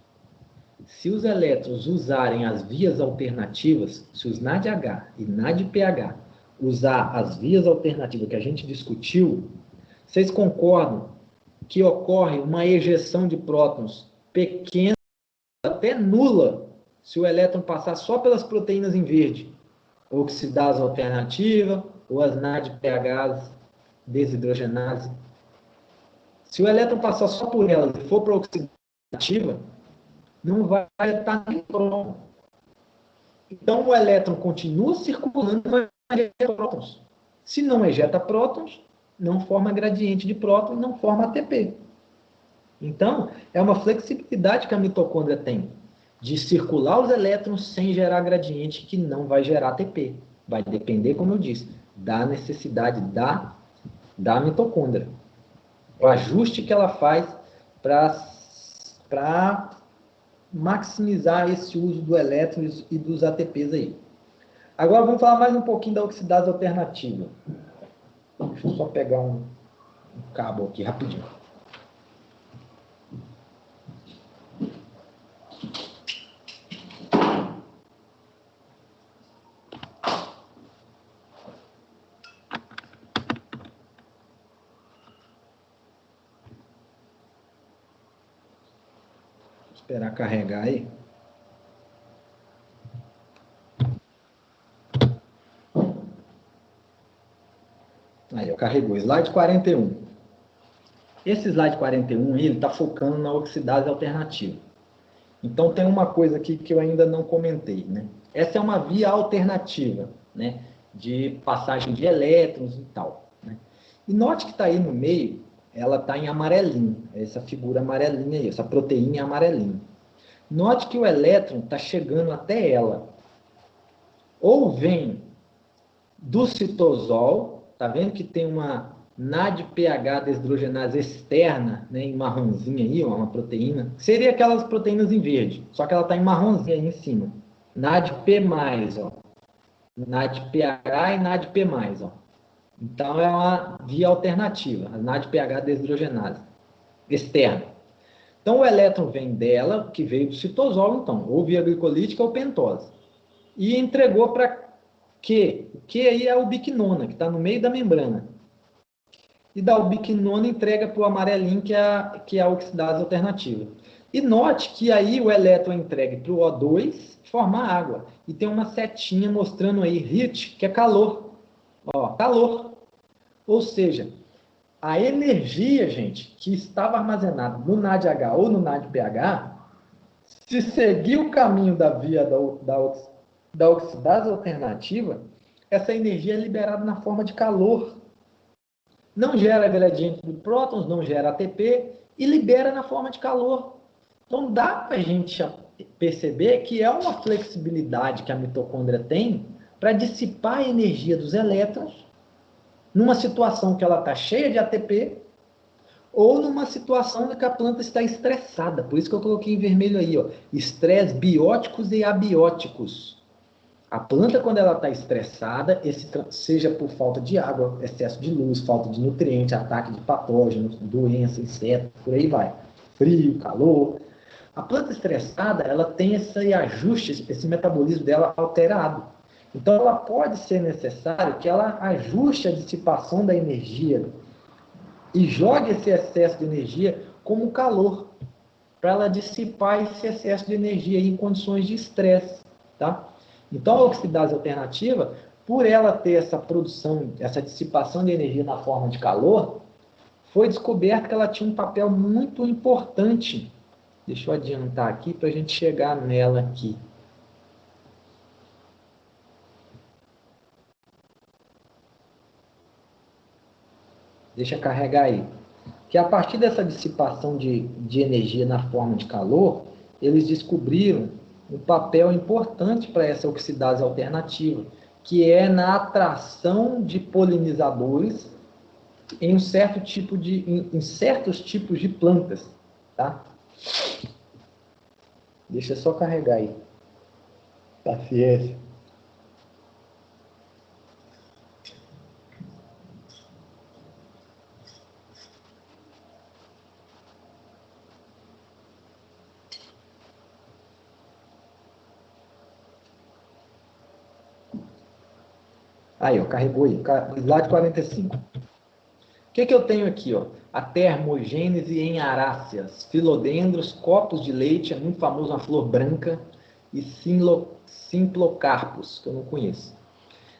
Se os elétrons usarem as vias alternativas, se os NADH e NADPH usar as vias alternativas que a gente discutiu, vocês concordam que ocorre uma ejeção de prótons pequena, até nula, Se o elétron passar só pelas proteínas em verde, oxidase alternativa ou as NADPHs desidrogenase. Se o elétron passar só por elas e for para a oxidativa, não vai estar nem próton. Então, o elétron continua circulando e vai ejeta prótons. Se não ejeta prótons, não forma gradiente de próton e não forma ATP. Então, é uma flexibilidade que a mitocôndria tem de circular os elétrons sem gerar gradiente que não vai gerar ATP. Vai depender, como eu disse, da necessidade da mitocôndria. O ajuste que ela faz para maximizar esse uso do elétron e dos ATPs aí. Agora vamos falar mais um pouquinho da oxidase alternativa. Deixa eu só pegar um cabo aqui rapidinho. Esperar carregar aí. Aí, carregou. Slide 41. Esse slide 41, ele está focando na oxidase alternativa. Então, tem uma coisa aqui que eu ainda não comentei, né? Essa é uma via alternativa, né? De passagem de elétrons e tal, né? E note que está aí no meio, ela está em amarelinho. Essa figura amarelinha aí, essa proteína em amarelinho. Note que o elétron está chegando até ela. Ou vem do citosol, tá vendo que tem uma NADPH desidrogenase externa, né, em marronzinha aí, ó, uma proteína. Seria aquelas proteínas em verde, só que ela está em marronzinha aí em cima. NADP+, ó. NADPH e NADP+, ó. Então, é uma via alternativa, a NADPH desidrogenase externa. Então, o elétron vem dela, que veio do citosol, então, ou via glicolítica ou pentose. E entregou para Q. O Q aí é a ubiquinona, que está no meio da membrana. E da ubiquinona entrega para o amarelinho, que é a oxidase alternativa. E note que aí o elétron é entregue para o O2 formar água. E tem uma setinha mostrando aí heat, que é calor. Ó, calor. Ou seja, a energia, gente, que estava armazenada no NADH ou no NADPH, se seguir o caminho da via da oxidase alternativa, essa energia é liberada na forma de calor. Não gera gradiente de prótons, não gera ATP e libera na forma de calor. Então, dá para a gente perceber que é uma flexibilidade que a mitocôndria tem para dissipar a energia dos elétrons numa situação que ela está cheia de ATP ou numa situação em que a planta está estressada. Por isso que eu coloquei em vermelho aí, ó, estresse bióticos e abióticos. A planta, quando ela está estressada, seja por falta de água, excesso de luz, falta de nutriente, ataque de patógenos, doença, inseto, por aí vai. Frio, calor. A planta estressada, ela tem esse ajuste, esse metabolismo dela alterado. Então, ela pode ser necessário que ela ajuste a dissipação da energia e jogue esse excesso de energia como calor, para ela dissipar esse excesso de energia em condições de estresse, tá? Então, a oxidase alternativa, por ela ter essa produção, essa dissipação de energia na forma de calor, foi descoberto que ela tinha um papel muito importante. Deixa eu adiantar aqui para a gente chegar nela aqui. Deixa eu carregar aí. Que a partir dessa dissipação de energia na forma de calor, eles descobriram um papel importante para essa oxidase alternativa, que é na atração de polinizadores em certos tipos de plantas, tá? Deixa eu só carregar aí. Paciência. Aí, ó, carregou aí. Slide 45. O que eu tenho aqui, ó? A termogênese em aráceas, filodendros, copos de leite, é muito famoso, uma flor branca, e Simplocarpus, que eu não conheço.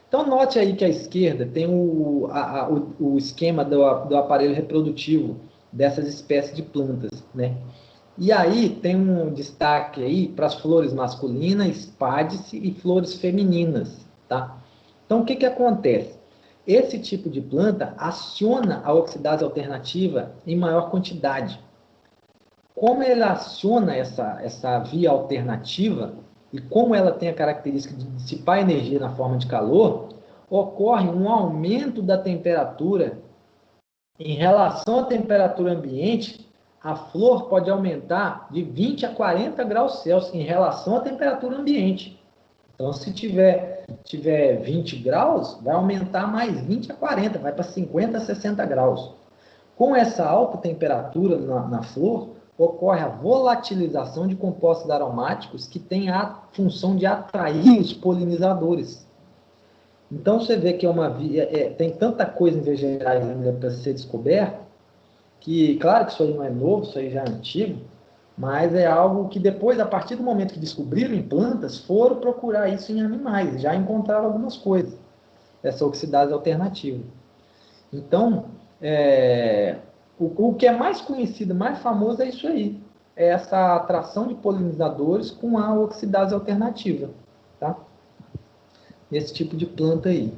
Então, note aí que à esquerda tem o esquema do aparelho reprodutivo dessas espécies de plantas, né? E aí tem um destaque aí para as flores masculinas, espádice e flores femininas, tá? Então, o que acontece? Esse tipo de planta aciona a oxidase alternativa em maior quantidade. Como ele aciona essa via alternativa, e como ela tem a característica de dissipar energia na forma de calor, ocorre um aumento da temperatura em relação à temperatura ambiente. A flor pode aumentar de 20 a 40 graus Celsius em relação à temperatura ambiente. Então, se tiver 20 graus, vai aumentar mais 20 a 40, vai para 50 a 60 graus. Com essa alta temperatura na flor, ocorre a volatilização de compostos aromáticos que têm a função de atrair os polinizadores. Então, você vê que tem tanta coisa em vegetais ainda para ser descoberta, que, claro que isso aí não é novo, isso aí já é antigo, mas é algo que depois, a partir do momento que descobriram em plantas, foram procurar isso em animais, já encontraram algumas coisas, essa oxidase alternativa. Então, o que é mais conhecido, mais famoso é isso aí, é essa atração de polinizadores com a oxidase alternativa, tá? Nesse tipo de planta aí.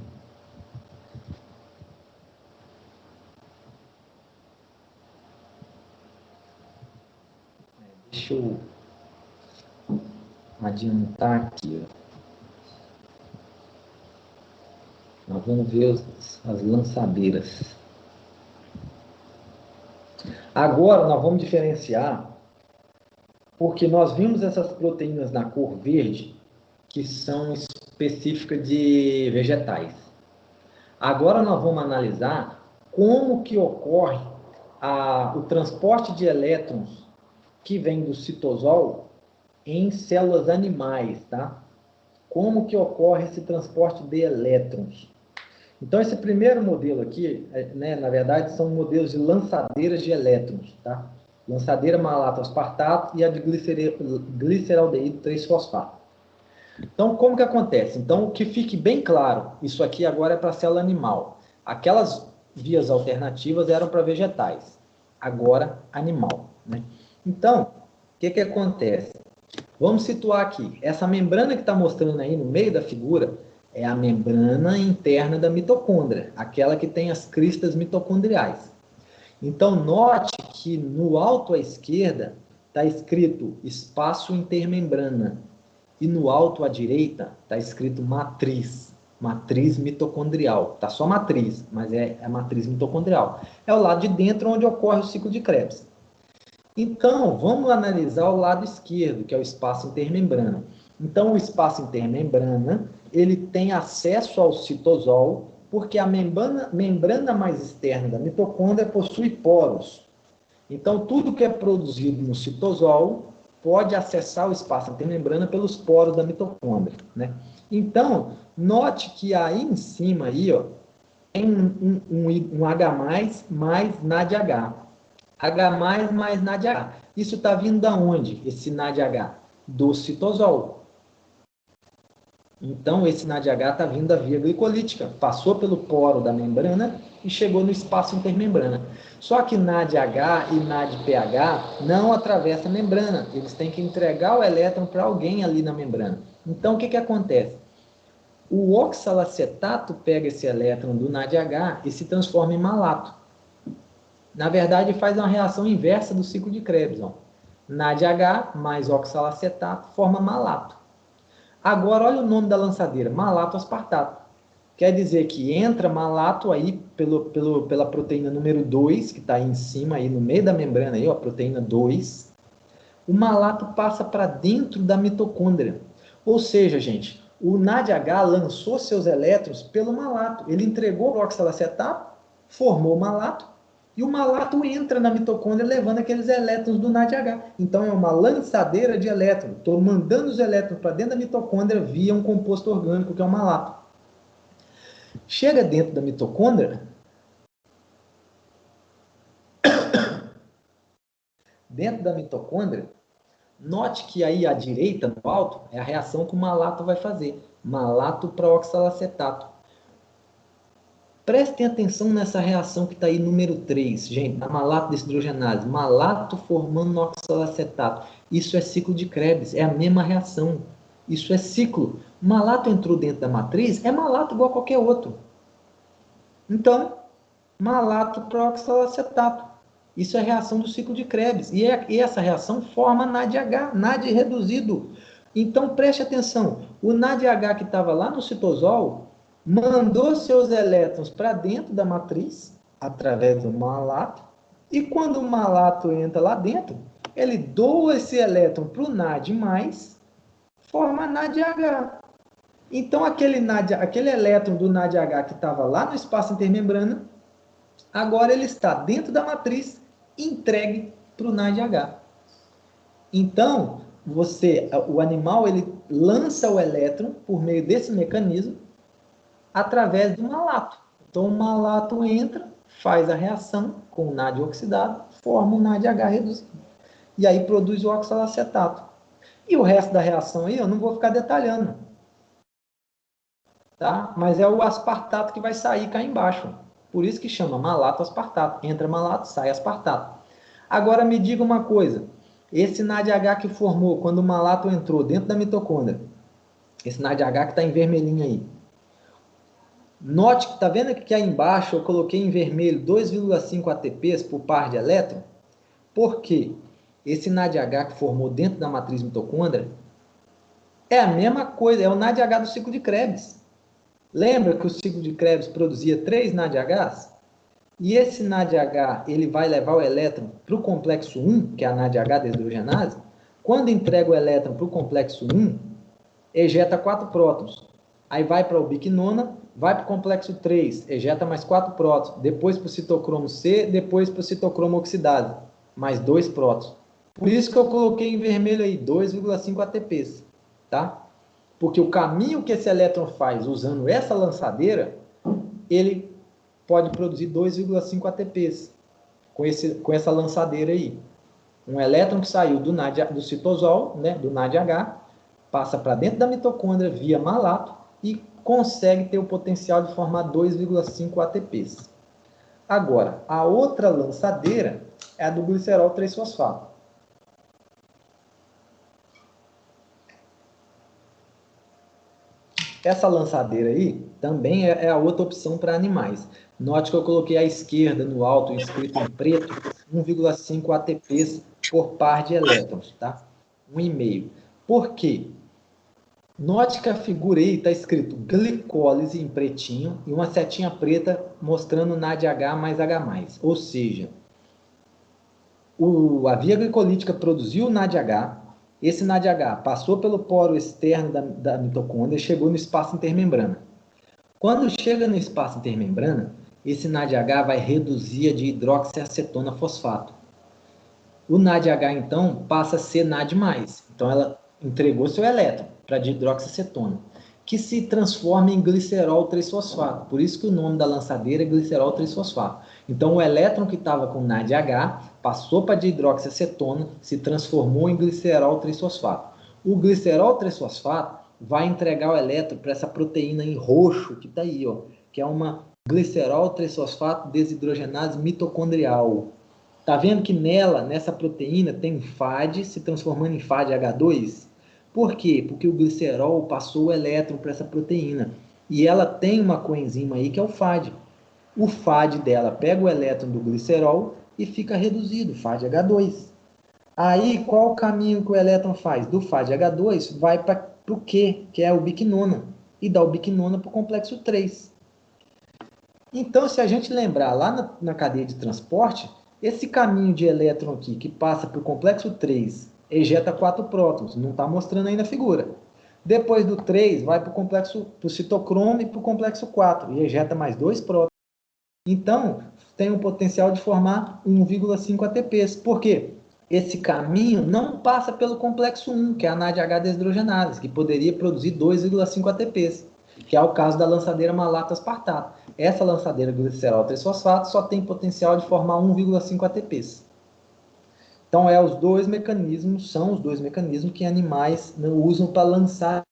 Deixa eu adiantar aqui. Nós vamos ver as lançadeiras. Agora nós vamos diferenciar, porque nós vimos essas proteínas na cor verde, que são específicas de vegetais. Agora nós vamos analisar como que ocorre o transporte de elétrons que vem do citosol em células animais, tá? Como que ocorre esse transporte de elétrons? Então, esse primeiro modelo aqui, né, na verdade, são modelos de lançadeiras de elétrons, tá? Lançadeira malato-aspartato e a de gliceraldeído 3-fosfato. Então, como que acontece? Então, que fique bem claro, isso aqui agora é para a célula animal. Aquelas vias alternativas eram para vegetais, agora animal, né? Então, o que acontece? Vamos situar aqui. Essa membrana que está mostrando aí no meio da figura é a membrana interna da mitocôndria, aquela que tem as cristas mitocondriais. Então, note que no alto à esquerda está escrito espaço intermembrana e no alto à direita está escrito matriz, matriz mitocondrial. Está só matriz, mas é a matriz mitocondrial. É o lado de dentro onde ocorre o ciclo de Krebs. Então, vamos analisar o lado esquerdo, que é o espaço intermembrana. Então, o espaço intermembrana, ele tem acesso ao citosol, porque a membrana mais externa da mitocôndria possui poros. Então, tudo que é produzido no citosol pode acessar o espaço intermembrana pelos poros da mitocôndria, né? Então, note que aí em cima, aí, ó, tem um H+, mais NADH. H+, mais NADH. Isso está vindo da onde, esse NADH? Do citosol. Então, esse NADH está vindo da via glicolítica. Passou pelo poro da membrana e chegou no espaço intermembrana. Só que NADH e NADPH não atravessam a membrana. Eles têm que entregar o elétron para alguém ali na membrana. Então, o que acontece? O oxalacetato pega esse elétron do NADH e se transforma em malato. Na verdade, faz uma reação inversa do ciclo de Krebs. Ó. NADH mais oxalacetato forma malato. Agora, olha o nome da lançadeira, malato-aspartato. Quer dizer que entra malato aí pela proteína número 2, que está aí em cima, aí no meio da membrana, aí, ó, a proteína 2. O malato passa para dentro da mitocôndria. Ou seja, gente, o NADH lançou seus elétrons pelo malato. Ele entregou o oxalacetato, formou o malato, e o malato entra na mitocôndria levando aqueles elétrons do NADH. Então, é uma lançadeira de elétrons. Estou mandando os elétrons para dentro da mitocôndria via um composto orgânico, que é o malato. Chega dentro da mitocôndria. Dentro da mitocôndria, Note que aí à direita, no alto, é a reação que o malato vai fazer. Malato para oxalacetato. Prestem atenção nessa reação que está aí, número 3, gente, na malato desidrogenase. Malato formando oxalacetato. Isso é ciclo de Krebs, é a mesma reação. Isso é ciclo. Malato entrou dentro da matriz, é malato igual a qualquer outro. Então, malato para oxalacetato. Isso é reação do ciclo de Krebs. E essa reação forma NADH, NAD reduzido. Então, preste atenção. O NADH que estava lá no citosol mandou seus elétrons para dentro da matriz, através do malato, e quando o malato entra lá dentro, ele doa esse elétron para o NAD+, forma NADH. Então, aquele elétron do NADH que estava lá no espaço intermembrana, agora ele está dentro da matriz, entregue para o NADH. Então, o animal ele lança o elétron por meio desse mecanismo através do malato. Então, o malato entra, faz a reação com o NAD oxidado, forma o NADH reduzido. E aí produz o oxalacetato. E o resto da reação aí eu não vou ficar detalhando. Tá? Mas é o aspartato que vai sair cá embaixo. Por isso que chama malato aspartato. Entra malato, sai aspartato. Agora me diga uma coisa. Esse NADH que formou quando o malato entrou dentro da mitocôndria, esse NADH que está em vermelhinho aí, note que está vendo que aí embaixo eu coloquei em vermelho 2,5 ATPs por par de elétron? Por quê? Esse NADH que formou dentro da matriz mitocôndria é a mesma coisa, é o NADH do ciclo de Krebs. Lembra que o ciclo de Krebs produzia 3 NADHs? E esse NADH ele vai levar o elétron para o complexo 1, que é a NADH desidrogenase. Quando entrega o elétron para o complexo 1, ejeta 4 prótons. Aí vai para a ubiquinona, vai para o complexo 3, ejeta mais 4 prótons. Depois para o citocromo C, depois para o citocromo oxidase, mais 2 prótons. Por isso que eu coloquei em vermelho aí 2,5 ATPs. Tá? Porque o caminho que esse elétron faz usando essa lançadeira, ele pode produzir 2,5 ATPs com essa lançadeira aí. Um elétron que saiu do citosol, né, do NADH, passa para dentro da mitocôndria via malato e consegue ter o potencial de formar 2,5 ATPs. Agora, a outra lançadeira é a do glicerol 3-fosfato. Essa lançadeira aí também é a outra opção para animais. Note que eu coloquei à esquerda, no alto, escrito em preto, 1,5 ATPs por par de elétrons, tá? 1,5. Por quê? Note que a figura aí está escrito glicólise em pretinho e uma setinha preta mostrando NADH mais H+. Ou seja, a via glicolítica produziu o NADH, esse NADH passou pelo poro externo da mitocôndria e chegou no espaço intermembrana. Quando chega no espaço intermembrana, esse NADH vai reduzir a de hidroxiacetona fosfato. O NADH, então, passa a ser NAD+. Então, ela entregou seu elétron para dihidroxiacetona, que se transforma em glicerol 3-fosfato. Por isso que o nome da lançadeira é glicerol 3-fosfato. Então, o elétron que estava com NADH passou para dihidroxiacetona, se transformou em glicerol 3-fosfato. O glicerol 3-fosfato vai entregar o elétron para essa proteína em roxo, que está aí, ó, que é uma glicerol 3-fosfato desidrogenase mitocondrial. Está vendo que nessa proteína, tem FAD se transformando em FADH2? Por quê? Porque o glicerol passou o elétron para essa proteína. E ela tem uma coenzima aí que é o FAD. O FAD dela pega o elétron do glicerol e fica reduzido, FADH2. Aí, qual o caminho que o elétron faz? Do FADH2 vai para o Q, que é a ubiquinona. E da ubiquinona para o complexo 3. Então, se a gente lembrar lá na cadeia de transporte, esse caminho de elétron aqui, que passa para o complexo 3, ejeta 4 prótons, não está mostrando aí na figura. Depois do 3, vai para o citocromo e para o complexo 4, e ejeta mais 2 prótons. Então, tem um potencial de formar 1,5 ATPs. Por quê? Esse caminho não passa pelo complexo 1, que é a NADH desidrogenase, que poderia produzir 2,5 ATPs, que é o caso da lançadeira malato aspartato. Essa lançadeira glicerol 3-fosfato só tem potencial de formar 1,5 ATPs. Então, são os dois mecanismos que animais usam para lançar